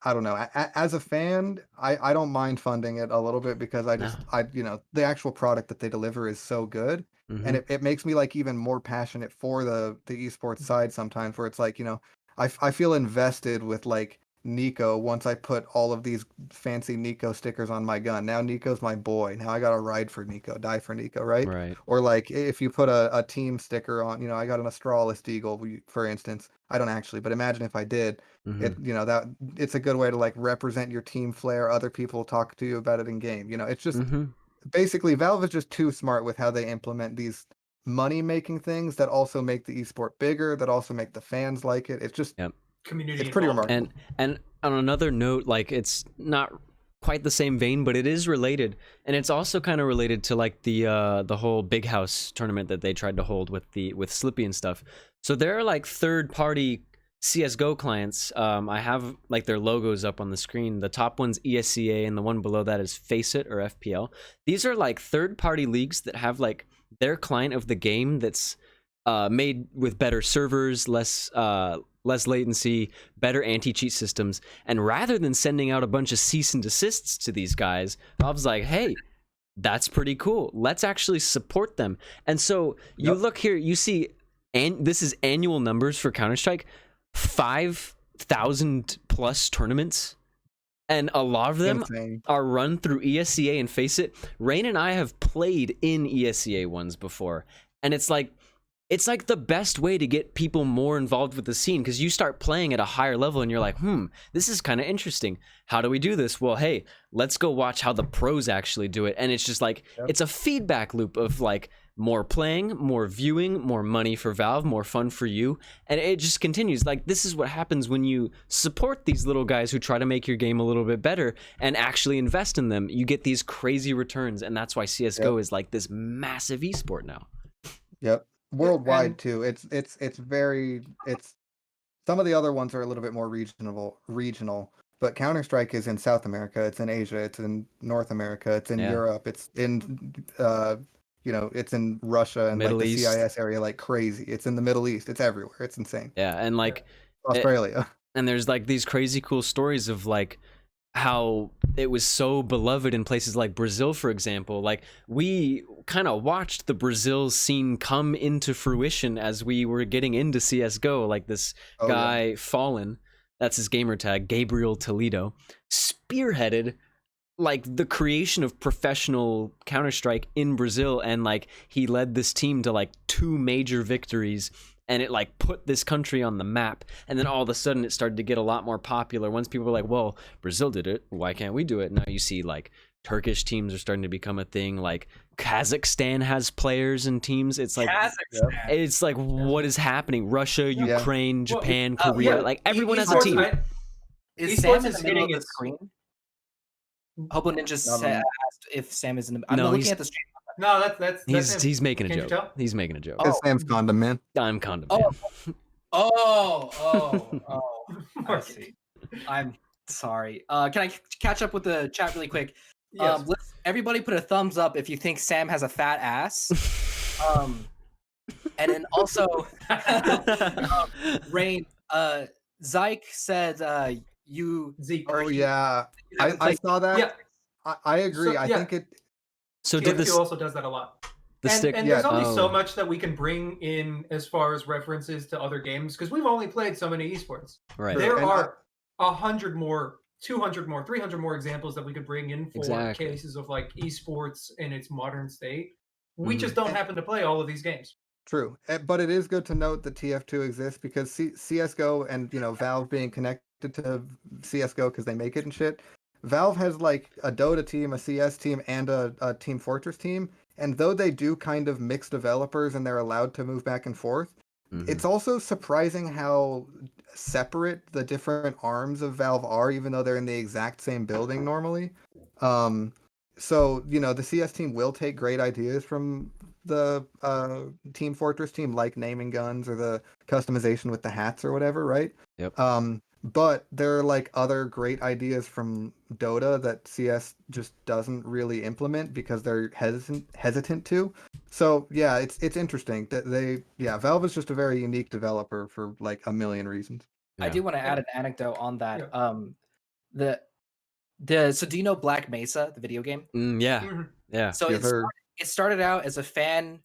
I don't know. As a fan, I don't mind funding it a little bit because No. you know, the actual product that they deliver is so good. Mhm. And it makes me like even more passionate for the esports side sometimes, where it's like, you know, I feel invested with like Nico once I put all of these fancy Nico stickers on my gun. Now Nico's my boy. Now I gotta ride for Nico, die for Nico, right? Right. Or like if you put a team sticker on, you know, I got an Astralis Eagle, for instance. I don't actually, but imagine if I did. It, Mhm. you know, that it's a good way to like represent your team flair. Other people talk to you about it in game. You know, it's just Mhm. basically Valve is just too smart with how they implement these money making things that also make the esport bigger, that also make the fans like it. It's just Yep. Community it's pretty involvement. remarkable. And on another note, like it's not quite the same vein, but it is related, and it's also kind of related to like the whole Big House tournament that they tried to hold with Slippy and stuff. So there are like third party CS:GO clients. I have like their logos up on the screen. The top one's ESCA, and the one below that is Faceit or FPL. These are like third party leagues that have like their client of the game that's made with better servers, less latency, better anti-cheat systems. And rather than sending out a bunch of cease and desists to these guys, Valve's like, hey, that's pretty cool. Let's actually support them. And so you Yep. look here, you see, and this is annual numbers for Counter-Strike, 5,000 plus tournaments. And a lot of them Insane. are run through ESCA and Faceit. Rain and I have played in ESCA ones before. And it's like the best way to get people more involved with the scene, because you start playing at a higher level and you're like, this is kind of interesting. How do we do this? Well, hey, let's go watch how the pros actually do it. And it's just like, Yep. it's a feedback loop of like more playing, more viewing, more money for Valve, more fun for you. And it just continues. Like, this is what happens when you support these little guys who try to make your game a little bit better and actually invest in them. You get these crazy returns. And that's why CSGO is like this massive esport now. Yep. Worldwide and- too. It's some of the other ones are a little bit more regional, but Counter-Strike is in South America, it's in Asia, it's in North America, it's in Yeah. Europe, it's in you know, it's in Russia and Middle like the East. CIS area like crazy. It's in the Middle East. It's everywhere. It's insane. Yeah. And like, Australia. and there's like these crazy cool stories of like how it was so beloved in places like Brazil, for example. Like, we kind of watched the Brazil scene come into fruition as we were getting into CSGO. Like this Oh, yeah. guy, Fallen, that's his gamer tag, Gabriel Toledo, spearheaded like the creation of professional Counter-Strike in Brazil, and like he led this team to like 2 major victories, and it like put this country on the map. And then all of a sudden it started to get a lot more popular once people were like, well, Brazil did it, why can't we do it? Now you see like Turkish teams are starting to become a thing. Like Kazakhstan has players and teams. It's like it's like what is happening? Russia, Yeah. Ukraine, Well, Japan, oh, Korea, yeah. like everyone has a Esports, team. Is Esports Sam in is the middle of hitting the its- screen? Hobo Ninja Not on- asked if Sam is in the. I'm No, not looking he's- at the stream. No, that's He's making a Can't you joke. tell? He's making a joke. It's Sam's condom, man. I'm condom. Oh. Man. Oh. I Mark. see. I'm sorry. Can I catch up with the chat really quick? Yes. Let's everybody put a thumbs up if you think Sam has a fat ass. And then also, Rain, Zyke said you. Zeke. or Oh you- yeah. you haven't I played- saw that. Yeah. I agree. So, I yeah. think it So did TF2 this also does that a lot. the and stick? and Yeah, there's only so oh. much that we can bring in as far as references to other games, because we've only played so many esports. Right. Sure. There And are 100 more, 200 more, 300 more examples that we could bring in for Exactly. cases of like esports in its modern state. We Mhm. just don't happen to play all of these games. True, but it is good to note that TF2 exists because CS:GO and you know Valve being connected to CS:GO because they make it and shit. Valve has like a Dota team, a CS team, and a Team Fortress team, and though they do kind of mix developers and they're allowed to move back and forth, Mhm. it's also surprising how separate the different arms of Valve are, even though they're in the exact same building normally. So you know the CS team will take great ideas from the Team Fortress team, like naming guns or the customization with the hats or whatever, right? Yep. but there are like other great ideas from Dota that CS just doesn't really implement because they're hesitant to. So yeah, it's interesting that Valve is just a very unique developer for like a million reasons. I Yeah. do want to add an anecdote on that. Yeah. So do you know Black Mesa, the video game? Yeah. Mhm. Yeah. So Yes, sir. it started out as a fan,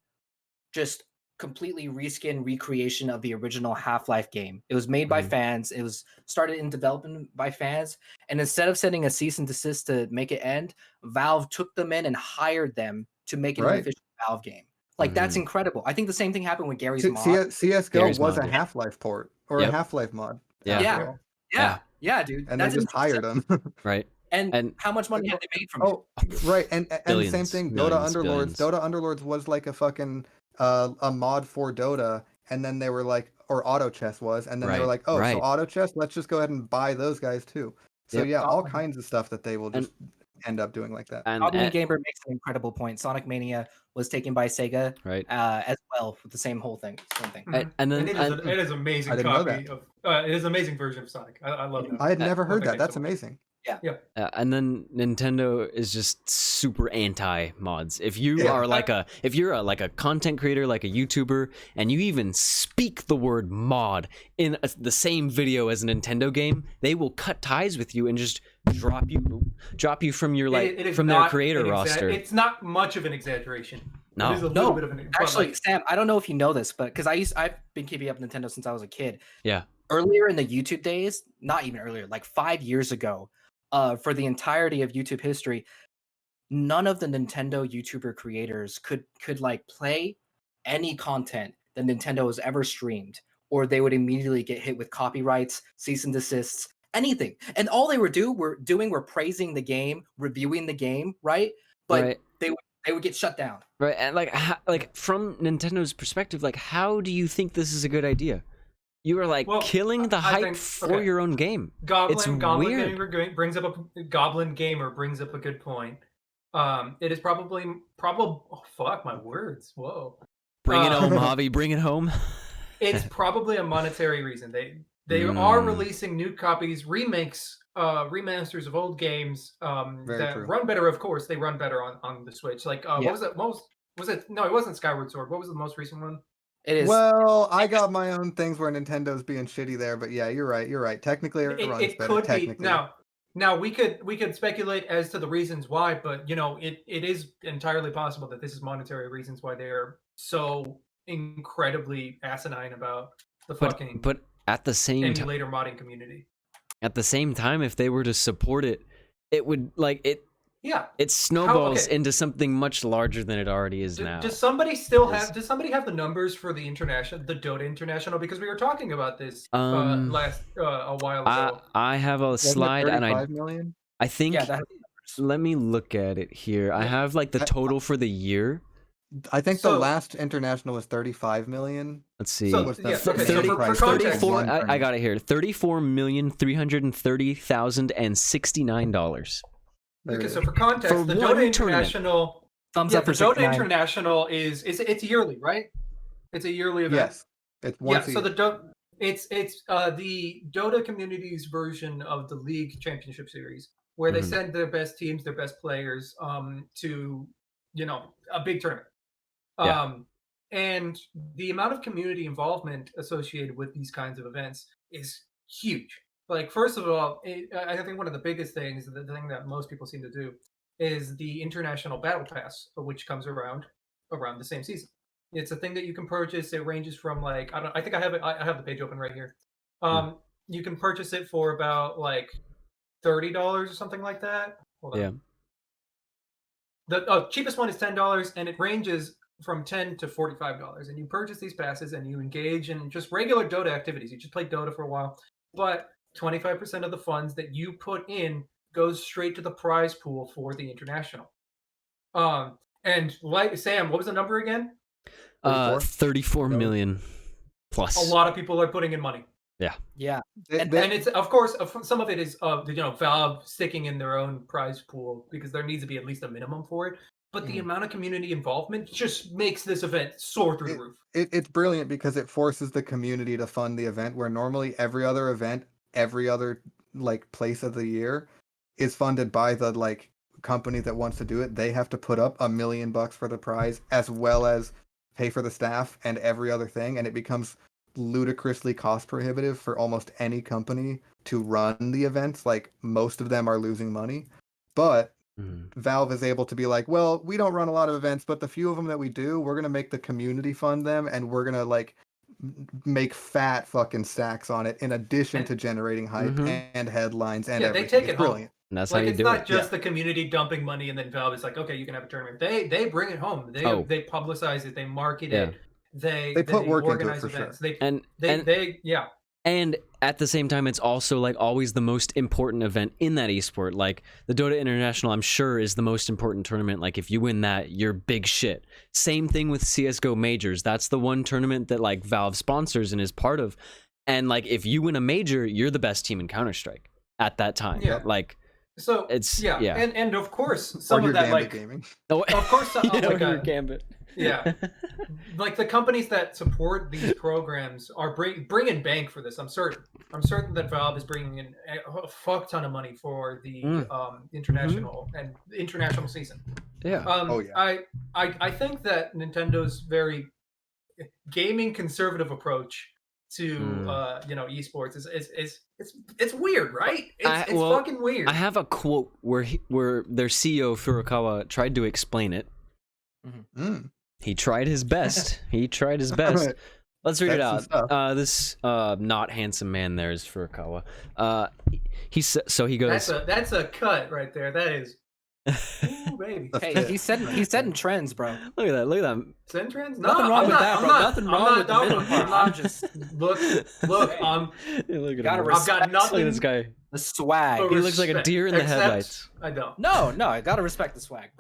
just completely reskin recreation of the original Half-Life game. It was made by Mhm. fans. It was started in development by fans, and instead of sending a cease and desist to make it end, Valve took them in and hired them to make it an Right. official Valve game. Like that's Mhm. incredible. I think the same thing happened with Gary's mod. CS:GO Gary's was mod, a yeah. Half-Life port or a Yep. Half-Life mod. Yeah. after Yeah. all. Yeah, dude. And That's they just hired insane. them. Right. And And how much money have they made from it? Oh, right, and same Billions, thing. millions, Dota billions. Underlords was like a fucking a mod for Dota, and then they were like, or Auto Chess was, and then they were Right, like, oh, so right. Auto Chess, let's just go ahead and buy those guys too. So Yep. yeah, all Goblin- kinds of stuff that they will And- just end up doing like that. And, Goblin and Gamer makes an incredible point. Sonic Mania was taken by Sega, right. as well with the same whole thing. Same thing. Mhm. And then it is amazing I didn't know copy of it is an amazing version of Sonic. I love that. I had Uh, never love heard that that. game That's so much. amazing. and then Nintendo is just super anti mods. If you Yeah. are like if you're like a content creator, like a YouTuber, and you even speak the word mod in the same video as a Nintendo game, they will cut ties with you and just drop you from your It is from their not creator an roster. It's not much of an exaggeration. No. It is a No, little bit of an but, Actually, like, Sam, I don't know if you know this, but because I've been keeping up Nintendo since I was a kid. Yeah. Earlier in the YouTube days, not even earlier, like 5 years ago, for the entirety of YouTube history, none of the Nintendo YouTuber creators could like play any content that Nintendo has ever streamed, or they would immediately get hit with copyrights, cease and desists, anything. And all they were doing were praising the game, reviewing the game, right? But Right. they would get shut down. Right, and like from Nintendo's perspective, like how do you think this is a good idea? You are like Well, killing the I hype think- for okay. your own game. Goblin weird. Gamer brings up Goblin Gamer brings up a good point. It is probably oh, fuck my words. Whoa. Bring it home, Um, Javi. Bring it home. It's probably a monetary reason. They are Mm. releasing new copies, remakes, remasters of old games Very that true. run better. Of course, they run better on the Switch. Like Yeah. what was it? Was it? No, it wasn't Skyward Sword. What was the most recent one? It is. Well, I got my own things where Nintendo's being shitty there, but yeah, you're right. Technically, it runs It better. could be Technically, now we could speculate as to the reasons why, but you know it is entirely possible that this is monetary reasons why they're so incredibly asinine about the fucking But at the same time, emulator modding community. at the same time, if they were to support it, it would Yeah. it snowballs okay. into something much larger than it already is now. Does somebody still Yes. have? Does somebody have the numbers for the Dota International? Because we were talking about this last a while ago. I have a Wasn't it slide, and 35 million? I think Yeah, that let me look at it here. I Yeah. have like the total for the year. I think So- the last international was 35 million. Let's see. So, Was the yeah, okay, so 30 for price. context, 34 one I tournament. got it here. $34,330,069. There okay, it so is. for context, For the one Dota tournament. International, thumbs yeah, up the for Dota 69. International it's yearly, right? It's a yearly event. Yes, it's once Yeah, so a year. it's the Dota community's version of the League Championship Series, where they Mhm. send their best teams, their best players, to a big tournament. Yeah. And the amount of community involvement associated with these kinds of events is huge. Like, first of all, I think one of the biggest things, the thing that most people seem to do, is the International Battle Pass, which comes around the same season. It's a thing that you can purchase. It ranges from like I think I have it. I have the page open right here. You can purchase it for about like $30 or something like that. Hold on. Yeah. The cheapest one is $10, and it ranges from $10 to $45. And you purchase these passes, and you engage in just regular Dota activities. You just play Dota for a while, but 25% of the funds that you put in goes straight to the prize pool for the international. And like Sam, what was the number again? 34 million plus. A lot of people are putting in money. Yeah. And it's, of course, some of it is Valve sticking in their own prize pool because there needs to be at least a minimum for it. But the amount of community involvement just makes this event soar through the roof. It's brilliant because it forces the community to fund the event where normally every other event every other like place of the year is funded by the like company that wants to do it. They have to put up $1 million for the prize as well as pay for the staff and every other thing, and it becomes ludicrously cost prohibitive for almost any company to run the events. Like most of them are losing money, but Valve is able to be like, well, we don't run a lot of events, but the few of them that we do, we're gonna make the community fund them, and we're gonna like make fat fucking stacks on it in addition to generating hype and headlines and everything. They take it brilliant. home. And that's Like how you it's do not it. just the community dumping money and then Valve is like, okay, you can have a tournament. They bring it home. They publicize it. They market it. They put work into it for events. sure. And at the same time, it's also like always the most important event in that esport. Like the Dota International, I'm sure, is the most important tournament. Like if you win that, you're big shit. Same thing with CSGO Majors. That's the one tournament that like Valve sponsors and is part of. And like if you win a major, you're the best team in Counter-Strike at that time. Yeah. Like so it's And of course some of that Gambit like gaming. of course like Gambit. Yeah, like the companies that support these programs are bringing bank for this. I'm certain that Valve is bringing in a fuck ton of money for the international and international season. Yeah. I think that Nintendo's very gaming conservative approach to esports is it's weird, right? It's fucking weird. I have a quote where their CEO Furukawa tried to explain it. He tried his best. Let's read it out. This not handsome man there is Furukawa. He goes. That's a cut right there. That is. Ooh, baby. Hey, he's setting trends, bro. Look at that. Setting trends? Nothing wrong with that, bro. Nothing wrong with the middle part. I'm just look. Look at him. I've got nothing. Look at this guy. The swag. He looks like a deer in the headlights. I don't. No, I gotta respect the swag.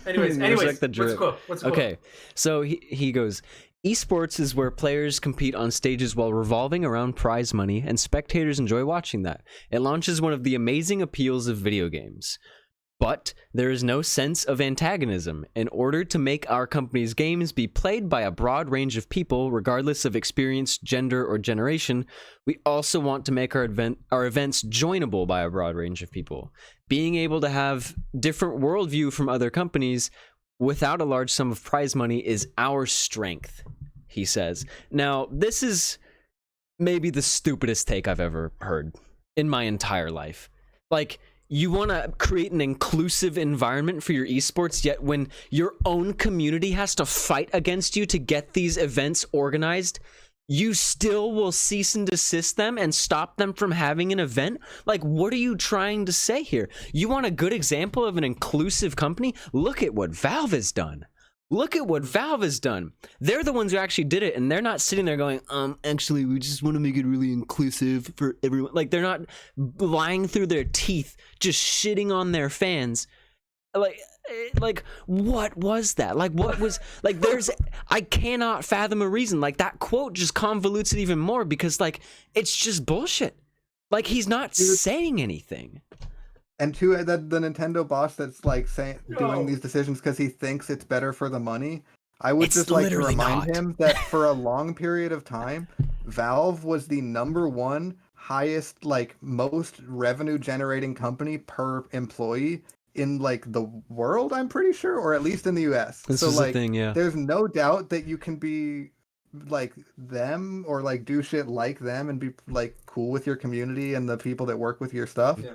Anyways, What's the quote? Okay, so he goes, esports is where players compete on stages while revolving around prize money, and spectators enjoy watching that. It launches one of the amazing appeals of video games. But there is no sense of antagonism. In order to make our company's games be played by a broad range of people, regardless of experience, gender, or generation, we also want to make our events joinable by a broad range of people. Being able to have different worldview from other companies without a large sum of prize money is our strength, he says. Now, this is maybe the stupidest take I've ever heard in my entire life. Like, you want to create an inclusive environment for your esports, yet when your own community has to fight against you to get these events organized, you still will cease and desist them and stop them from having an event? Like, what are you trying to say here? You want a good example of an inclusive company? Look at what Valve has done. They're the ones who actually did it, and they're not sitting there going, actually, we just want to make it really inclusive for everyone. Like, they're not lying through their teeth, just shitting on their fans. Like, what was that? Like, what was, like, I cannot fathom a reason. Like, that quote just convolutes it even more because, like, it's just bullshit. Like, he's not saying anything. And the Nintendo boss that's like doing these decisions because he thinks it's better for the money. I would just like to remind him that for a long period of time, Valve was the #1 highest, like most revenue generating company per employee in like the world, I'm pretty sure, or at least in the US. This is like, the thing, yeah. There's no doubt that you can be like them or like do shit like them and be like cool with your community and the people that work with your stuff. Yeah.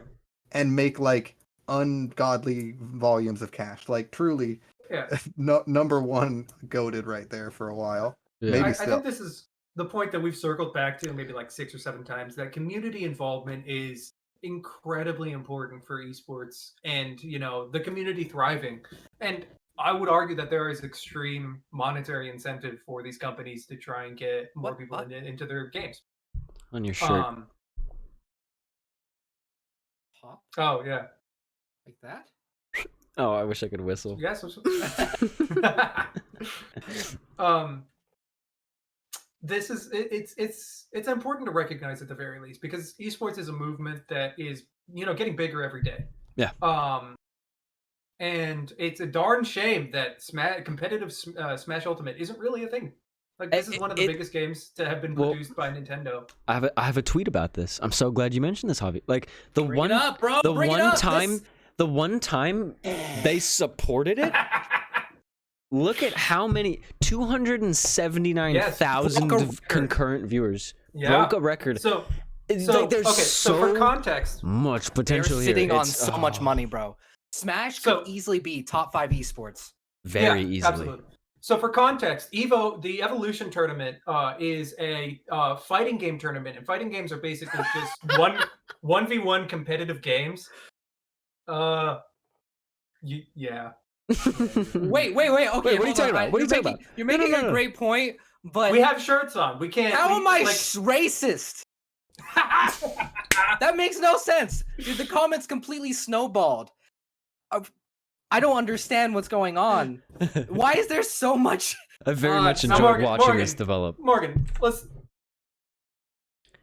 And make like ungodly volumes of cash. Like truly, #1 goated right there for a while. Yeah. Maybe I still. think this is the point that we've circled back to maybe like 6 or 7 times, that community involvement is incredibly important for esports and, the community thriving. And I would argue that there is extreme monetary incentive for these companies to try and get more people into their games. On your shirt. Oh yeah, like that. Oh, I wish I could whistle. Yes. This is it's important to recognize at the very least, because esports is a movement that is getting bigger every day. Yeah. And it's a darn shame that competitive Smash Ultimate isn't really a thing. Like this is one of the biggest games to have been produced by Nintendo. I have a tweet about this. I'm so glad you mentioned this, Javi. Like Bring it up, bro. Bring it up. The one time they supported it. Look at how many 279,000 concurrent viewers broke a record. So there's so for context, much potential They're sitting here. on so much money, bro. Smash could easily be top 5 esports. Very easily. Absolutely. So for context, Evo, the Evolution Tournament, is a fighting game tournament, and fighting games are basically just 1v1 competitive games. Yeah. Wait. Okay, what are you talking about? What are you talking about? You're making a great point, but we have shirts on. We can't. How am I racist? That makes no sense, dude. The comments completely snowballed. I don't understand what's going on. Why is there so much? I very much enjoyed watching this develop. Morgan,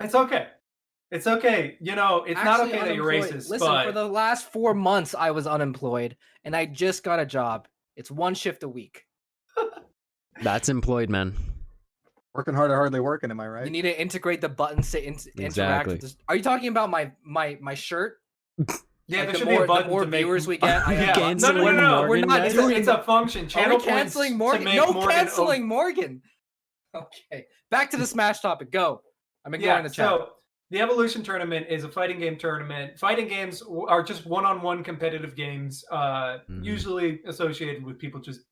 it's okay. It's okay. You know, it's not okay that you're racist. Listen, for the last 4 months, I was unemployed, and I just got a job. It's 1 shift a week. That's employed, man. Working hard or hardly working, am I right? You need to integrate the buttons to interact with this. Are you talking about my shirt? Yeah, like there should be a button the more to make viewers we get. No. We're not. It's a function. Channel canceling Morgan. No canceling Morgan. Okay, back to the Smash topic. Go. I'm ignoring the chat. So the Evolution Tournament is a fighting game tournament. Fighting games are just one-on-one competitive games, usually associated with people just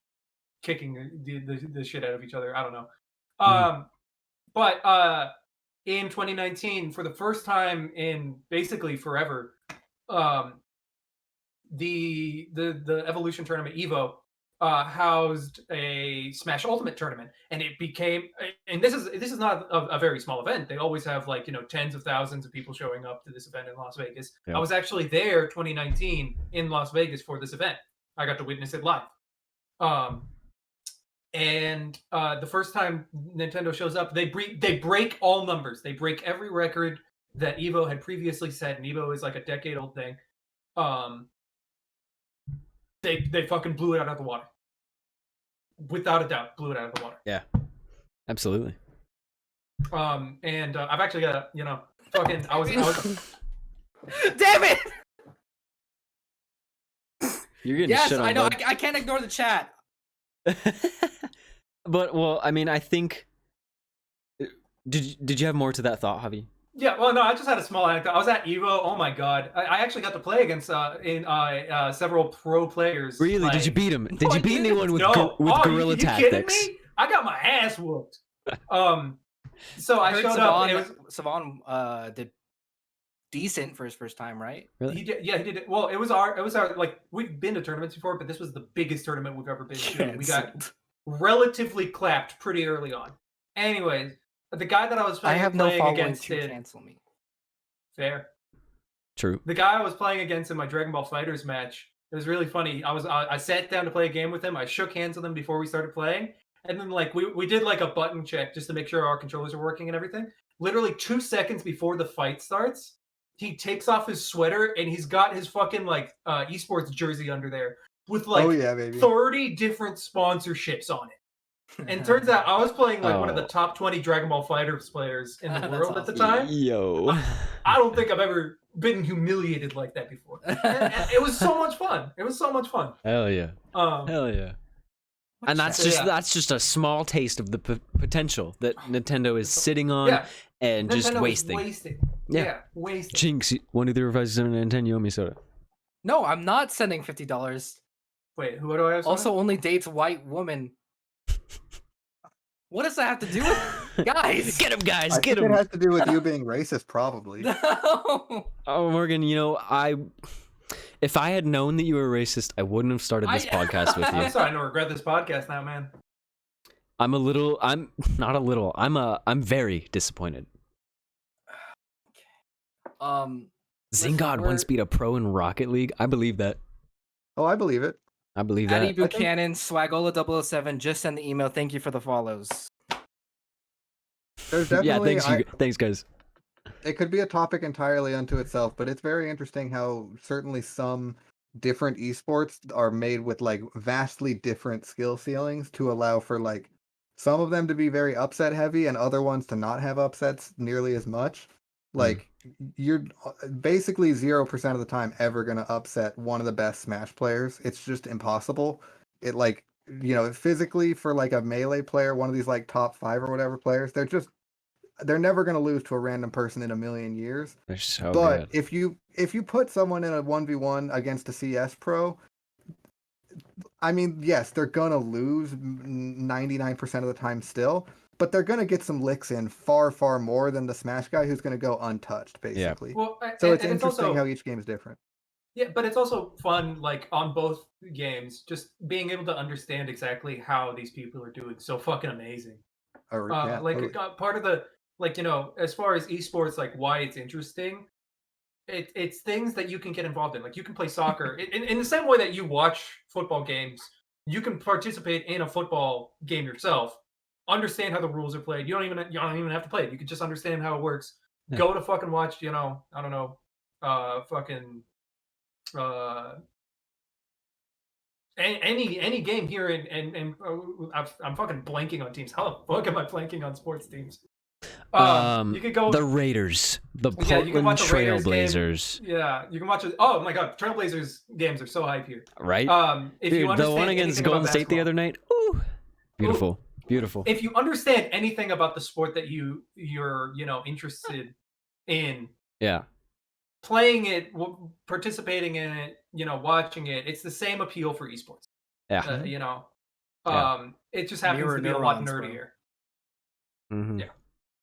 kicking the shit out of each other. I don't know. But in 2019, for the first time in basically forever, the Evolution Tournament Evo housed a Smash Ultimate tournament, and it became. And this is not a very small event. They always have tens of thousands of people showing up to this event in Las Vegas. Yeah. I was actually there 2019 in Las Vegas for this event. I got to witness it live. And the first time Nintendo shows up, they break all numbers. They break every record that Evo had previously set, and Evo is like a decade-old thing. They fucking blew it out of the water. Without a doubt, blew it out of the water. Yeah, absolutely. And I've actually got fucking I was Damn it! You're getting shit on. I know. I can't ignore the chat. But I mean, I think. Did you have more to that thought, Javi? Yeah, well, no, I just had a small anecdote. I was at Evo. Oh my god, I actually got to play against several pro players. Really? Did you beat him? Did you beat anyone with guerrilla tactics? Kidding me? I got my ass whooped. So I showed up. Savon did decent for his first time, right? Really? He did. Yeah, he did it. Well, it was our like we've been to tournaments before, but this was the biggest tournament we've ever been to. We got relatively clapped pretty early on. Anyways, the guy that I was playing against did cancel me. Fair. True. The guy I was playing against in my Dragon Ball FighterZ match, it was really funny. I sat down to play a game with him. I shook hands with him before we started playing, and then we did like a button check just to make sure our controllers are working and everything. Literally 2 seconds before the fight starts, he takes off his sweater and he's got his fucking esports jersey under there with 30 different sponsorships on it. And turns out I was playing one of the top 20 Dragon Ball FighterZ players in the world at the time. Yo, I don't think I've ever been humiliated like that before. And it was so much fun. Hell yeah. Hell yeah. And that's just a small taste of the potential that Nintendo is sitting on and just wasting. Yeah, wasting. Jinx, 1-2-3-4-5-6-7-9-10, you owe me soda. No, I'm not sending $50. Wait, who do I have? Also, only dates white woman. What does that have to do with guys? Get him, guys! I Get think him! It has to do with you being racist, probably. No. Oh, Morgan, if I had known that you were racist, I wouldn't have started this podcast with you. I'm sorry, I don't regret this podcast now, man. I'm very disappointed. Zingod once beat a pro in Rocket League. I believe that. Oh, I believe it. I believe that. Eddie Buchanan, Swagola007, just send the email. Thank you for the follows. There's definitely, thanks, guys. It could be a topic entirely unto itself, but it's very interesting how certainly some different esports are made with vastly different skill ceilings to allow for some of them to be very upset heavy and other ones to not have upsets nearly as much. Like you're basically 0% of the time ever going to upset one of the best Smash players. It's just impossible. It like, physically for like a melee player, one of these like top 5 or whatever players, they're never going to lose to a random person in a million years. They're so But good. if you put someone in a 1v1 against a CS pro, I mean, yes, they're gonna lose 99% of the time still, but they're gonna get some licks in far, far more than the Smash guy who's gonna go untouched, basically. Well, So it's and interesting also, how each game is different. yeah, but it's also fun, like on both games, just being able to understand exactly how these people are doing so fucking amazing. Totally. Part of the as far as esports, like why it's interesting. It's things that you can get involved in. Like you can play soccer in the same way that you watch football games. You can participate in a football game yourself. Understand how the rules are played. You don't even have to play it. You can just understand how it works. Yeah. Go to fucking watch. I don't know. Fucking. Any game here and I'm fucking blanking on teams. How the fuck am I blanking on sports teams? You could go the Raiders, the you can Portland watch a Raiders Trailblazers. game. Yeah, you can watch it. Oh my god, Trailblazers games are so hype here. Right? If you Dude, the one understand against anything Golden about State the basketball- other night. Ooh, beautiful, beautiful. If you understand anything about the sport that you're interested in, Yeah, playing it, participating in it, watching it, it's the same appeal for esports. yeah. It just happens Mirror to be a lot neurons, bro. nerdier. Mhm. Yeah.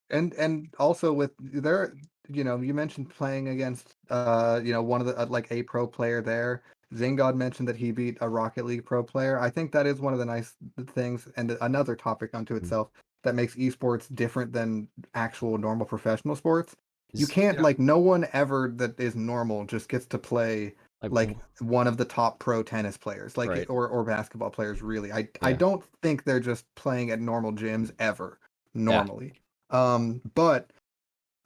And also with there, you mentioned playing against one of the like a pro player there. Zingod mentioned that he beat a Rocket League pro player. I think that is one of the nice things, and another topic unto itself that makes esports different than actual normal professional sports. You can't like no one ever that is normal just gets to play like one of the top pro tennis players, like Right. or basketball players. Really, I don't think they're just playing at normal gyms ever normally. But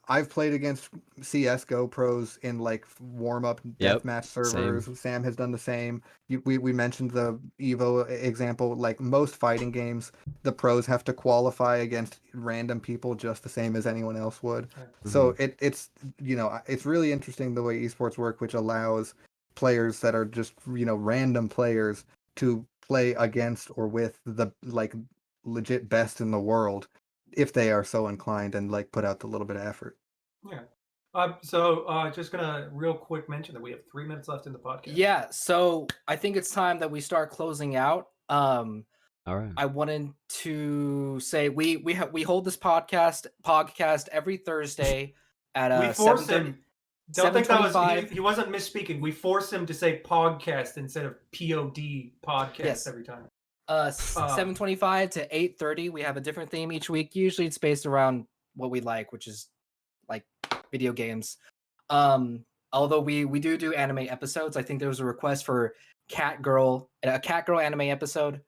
I've played against CS:GO pros in like warm-up deathmatch servers. Same. Sam has done the same. We mentioned the Evo example. Like most fighting games, the pros have to qualify against random people just the same as anyone else would. So it's it's really interesting the way esports work, which allows players that are just random players to play against or with the like legit best in the world, if they are so inclined and like put out the little bit of effort. Yeah. So just gonna real quick mention that we have 3 minutes left in the podcast. Yeah, so I think it's time that we start closing out. All right. I wanted to say we hold this podcast every Thursday at We force 7:30. him. Don't think that was 7:25. he wasn't misspeaking. We force him to say podcast instead of POD podcast Yes. every time. 7:25 to 8:30. We have a different theme each week. Usually it's based around what we like, which is like video games. Although we do anime episodes. I think there was a request for a cat girl anime episode.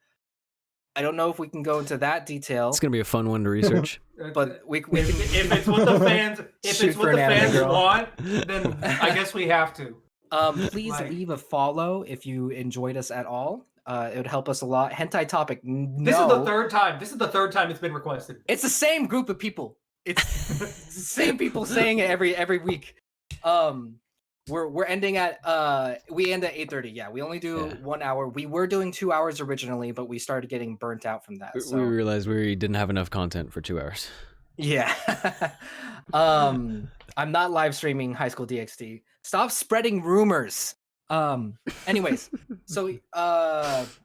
I don't know if we can go into that detail. It's gonna be a fun one to research. But we if it's what the fans Shoot for an anime girl. want, then I guess we have to. Please Like- leave a follow if you enjoyed us at all. It would help us a lot. Hentai topic. No. This is the third time. This is the third time it's been requested. It's the same group of people. It's the same people saying it every week. We're ending at we end at 8:30. Yeah, we only do 1 hour. We were doing 2 hours originally, but we started getting burnt out from that. So We realized we didn't have enough content for 2 hours. yeah. I'm not live streaming High School DxD. Stop spreading rumors. Anyways, so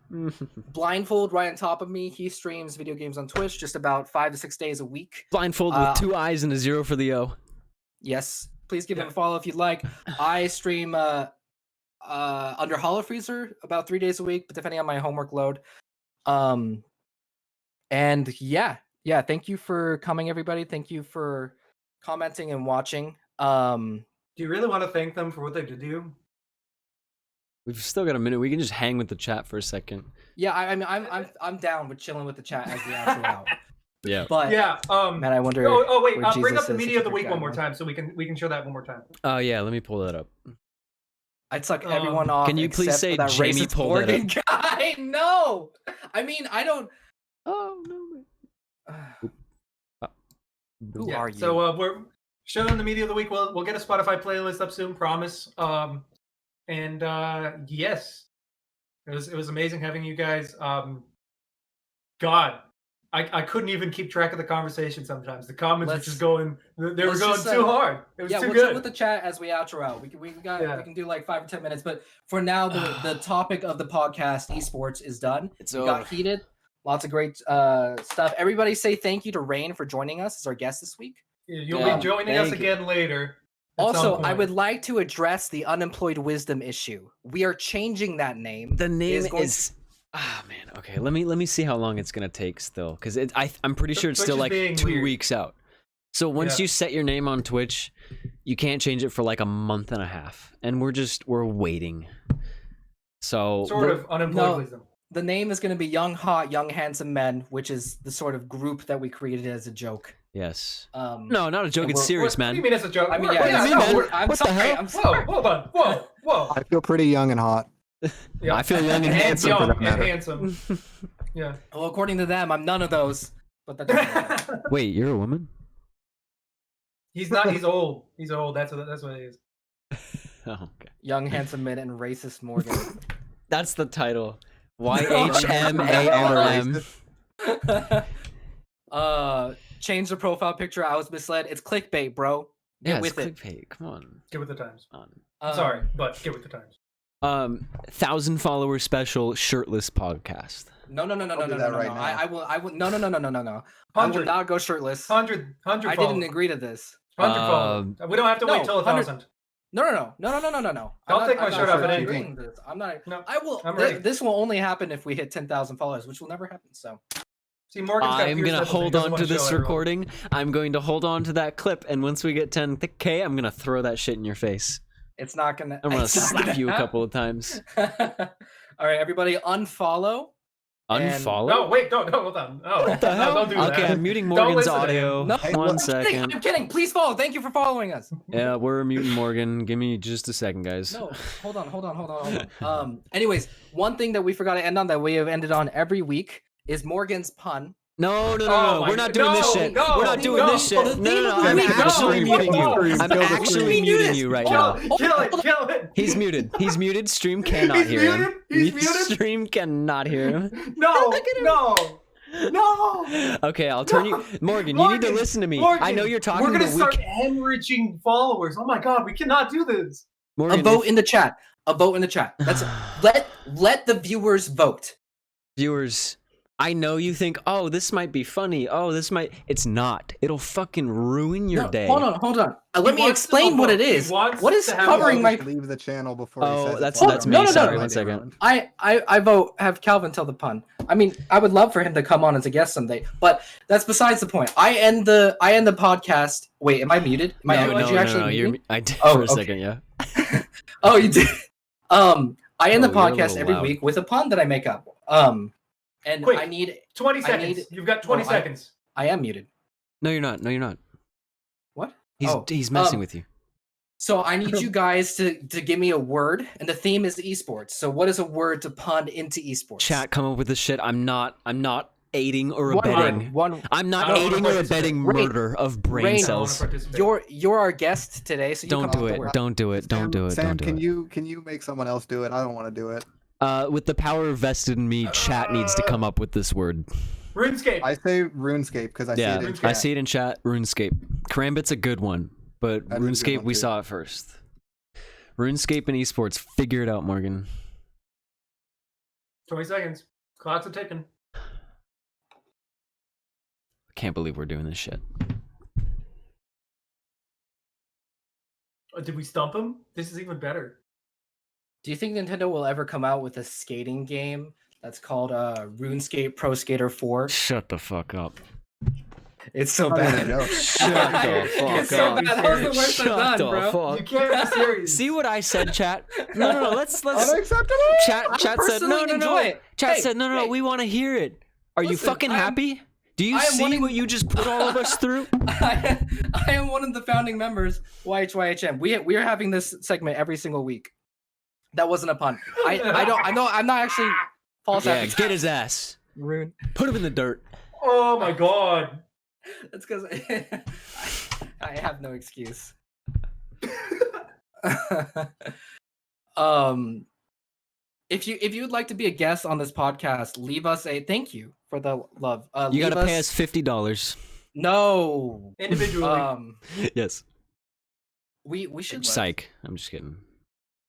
Blindfold right on top of me. He streams video games on Twitch just about 5 to 6 days a week. Blindfold with 2 eyes and a 0 for the O. Yes, please give him a follow if you'd like. I stream under Hollow Freezer about 3 days a week, but depending on my homework load. And yeah, thank you for coming, everybody. Thank you for commenting and watching. Do you really want to thank them for what they do? We've still got a minute. We can just hang with the chat for a second. Yeah, I mean, I'm down with chilling with the chat as the outro out. Yeah. But Yeah. man, I wonder. Oh wait. where Bring Jesus up the is, media of the if week you've one got more one. time so we can show that one more time. Oh yeah, let me pull that up. I'd suck everyone off. Can you please except say for that Jamie racist pulled that Morgan guy? No, I mean I don't. Oh no. Who are you? So we're showing the media of the week. We'll get a Spotify playlist up soon, promise. And yes, it was amazing having you guys. God, I couldn't even keep track of the conversation sometimes. The comments were just going, they were going too hard. It was too we'll good. chill with the chat as we outro out. We can do like 5 or 10 minutes, but for now the topic of the podcast, esports, is done. It's We over. got heated. Lots of great stuff. Everybody say thank you to Rain for joining us as our guest this week. You'll be joining us again later. Also, I would like to address the unemployed wisdom issue. We are changing that name. The name is ah man. Okay, let me see how long it's gonna take still, because I'm pretty sure it's Twitch still is like being 2 weird. weeks out. So once Yeah. you set your name on Twitch, you can't change it for like a month and a half, and we're waiting. So Sort of unemployed wisdom. The name is going to be Young Hot Young Handsome Men, which is the sort of group that we created as a joke. yes. No, No, not a joke. and it's serious, What do you man. mean it's a joke? I mean, We're- yeah, what do you mean, man? I'm What the sorry. hell? I'm sorry. Whoa, hold on. Whoa. I feel pretty young and hot. Yeah. I feel young and and handsome. young that and matter. handsome. Yeah. Well, according to them, I'm none of those. But that doesn't matter. Wait, you're a woman? He's not. He's old. He's old. That's what it is. Oh, okay. Young Handsome Men and Racist Morgan. That's the title. YHMARM. Change the profile picture. I was misled. It's clickbait, bro. Get Yeah, it's with it. clickbait. Come on. Get with the times. Come Sorry, but get with the times. on. 1,000 follower special shirtless podcast. No. I'll do that right now. I will. No. I will 100. not go shirtless. 100 I followers. didn't agree to this. 100 followers. We don't have to wait no, till 100 1,000. No. I'll take my shirt off at any agreeing to this. I'm not. No, I will. I'm ready. This will only happen if we hit 10,000 followers, which will never happen. So See, Morgan's got I'm fierce gonna nipples, he hold doesn't on wanna to show this everyone. recording. I'm going to hold on to that clip, and once we get 10K, I'm gonna throw that shit in your face. it's not gonna. I'm gonna it's not slap you a happen. couple of times. All right, everybody, unfollow. And- Unfollow? No, wait, don't, hold on. Oh, What the hell? Don't do that. Okay, I'm muting Don't Morgan's listen to audio. him. No, Hey, One what- second. I'm kidding. Please follow. Thank you for following us. Yeah, we're muting Morgan. Give me just a second, guys. No, hold on. Anyways, one thing that we forgot to end on that we have ended on every week is Morgan's pun. No, Oh we're my not God. doing this No, shit. no, We're not doing no. this shit. The No, theme no, of the I'm week. actually No, muting you. no. I'm Kill the actually stream. muting you right now. Kill it. He's muted. He's muted. Stream cannot He's hear him. muted? He's muted? Stream cannot hear him. No. Okay, I'll turn you. Morgan, you need to listen to me. I know you're talking We're gonna but start hemorrhaging followers. Oh my god, we cannot do this. Morgan, A vote in the chat. That's let the viewers vote. viewers, I know you think, oh, this might be funny. Oh, this might. It's not. It'll fucking ruin your No, day. Hold on. Let me wants to explain what it vote. He is. wants What is to have covering my? Just leave the channel before he Oh, says that's it's me. No, no, Sorry, no. one second. I vote have Calvin tell the pun. I mean, I would love for him to come on as a guest someday, but that's besides the point. I end the podcast. Wait, am I muted? Did you actually mute me? I did Oh, for a okay. second, yeah. Oh, you did. I end the Oh, you're a podcast little every loud. week with a pun that I make up. And Quick. I need. 20 I seconds. need- You've got 20 Oh, seconds. I am muted. No, you're not. No, you're not. What? He's messing with you. So I need you guys to give me a word, and the theme is esports. So what is a word to pun into esports? Chat, come up with this shit. I'm not aiding or One abetting. word. One. I'm not I don't aiding wanna or abetting participate. murder of brain Rain. I don't wanna cells. participate. You're our guest today, so you Don't come up do with the it. word. Don't do it. Don't do it. Sam, Don't do can it. you make someone else do it? I don't want to do it. With the power vested in me, chat needs to come up with this word. RuneScape. I say RuneScape because I see Yeah, it in RuneScape. I chat. see it in chat. RuneScape. Karambit's a good one, but That is a good RuneScape one, we too. saw it first. RuneScape and esports. Figure it out, Morgan. 20 seconds. Clock's a ticking. I can't believe we're doing this shit. Oh, did we stump him? This is even better. Do you think Nintendo will ever come out with a skating game that's called RuneScape Pro Skater 4? Shut the fuck up. It's so Not even a bad. joke. Shut the fuck It's so up. bad. That was the worst Shut I've the done, bro. You fuck. can't be serious. See what I said, chat? No. Let's. Unacceptable. Chat said personally no. enjoy it. Chat Hey, said no. hey. We want to hear it. Are you Listen, fucking happy? Do you I am see wanting- what you just put all of us through? I am one of the founding members, YHYHM. We are having this segment every single week. That wasn't a pun. I know I'm not actually false. Yeah, advertising. get his ass. Rune. Put him in the dirt. Oh my god. That's because I have no excuse. If you would like to be a guest on this podcast, leave us a thank you for the love. You leave gotta pay us $50. No. Individually. Yes. We should Psych. I'm just kidding.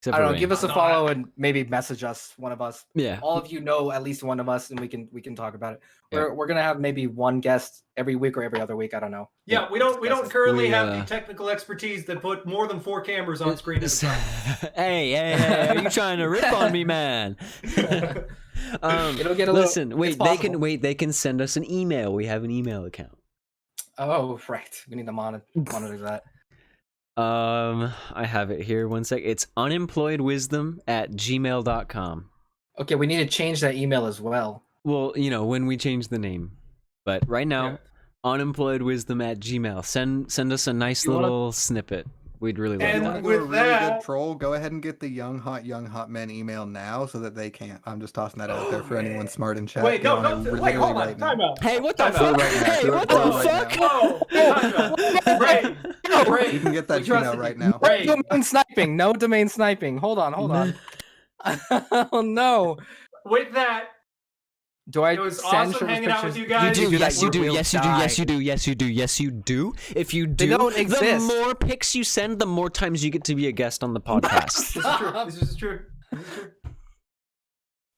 Except I for don't know. Rain. Give us a No, follow and maybe message us, one of us. Yeah. All of you know at least one of us, and we can talk about it. Yeah. We're gonna have maybe one guest every week or every other week. I don't know. Yeah, we don't currently We, have the technical expertise that put more than 4 cameras on screen at a time. Hey, are you trying to rip on me, man? It'll get a listen, little, wait, they can send us an email. We have an email account. Oh, right. We need to monitor that. I have it here. One sec. It's unemployedwisdom@gmail.com. Okay, we need to change that email as well. Well, when we change the name. But right now, unemployedwisdom@gmail. Send us a nice little snippet. We'd really love And You that. want to do a with really that- good troll? Go ahead and get the young hot men email now, so that they can't. I'm just tossing that out there for anyone smart in chat. Wait, Go no, on it wait, hold literally on. right now. Time out. Hey, what the Time fuck? out. right now. Hey, Do it what the right fuck? now. Whoa, time out. Ray, Ray, You can get that we email trusted right you. now. Ray, No domain sniping. No domain sniping. Hold on. Oh no. with that, Do I it was send awesome shirtless hanging out with pictures? you guys. You do, that, yes, you do, will yes, you do, die. yes, you do, yes, you do, yes, you do. If you do, don't the exist. more pics you send, the more times you get to be a guest on the podcast. This is true. This is true.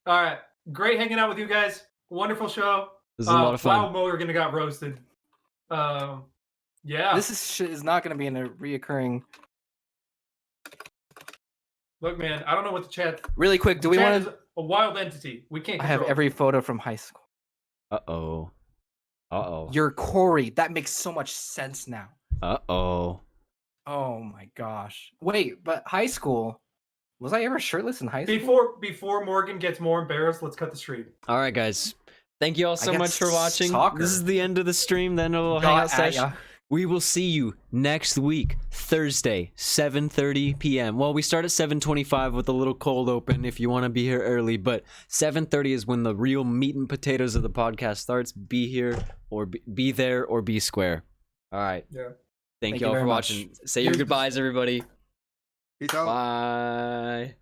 All right. Great hanging out with you guys. Wonderful show. This is a lot of fun. Wow, Morgan got roasted. Yeah. This is not going to be in a reoccurring. Look, man, I don't know what the chat. Really quick, do we chat want is to? a wild entity. We can't I control. have every photo from high school. Uh-oh. Uh-oh. You're Corey. That makes so much sense now. Uh-oh. Oh my gosh. Wait, but high school? Was I ever shirtless in high school? Before Morgan gets more embarrassed, let's cut the stream. All right, guys. Thank you all so I much for guess watching. soccer. This is the end of the stream, then a little Got hangout at session. ya. We will see you next week, Thursday, 7:30 p.m. Well, we start at 7:25 with a little cold open if you want to be here early, but 7:30 is when the real meat and potatoes of the podcast starts. Be here or be there or be square. All right. Yeah. Thank Thank you you all for very much. watching. Say your goodbyes, everybody. Peace out. Bye.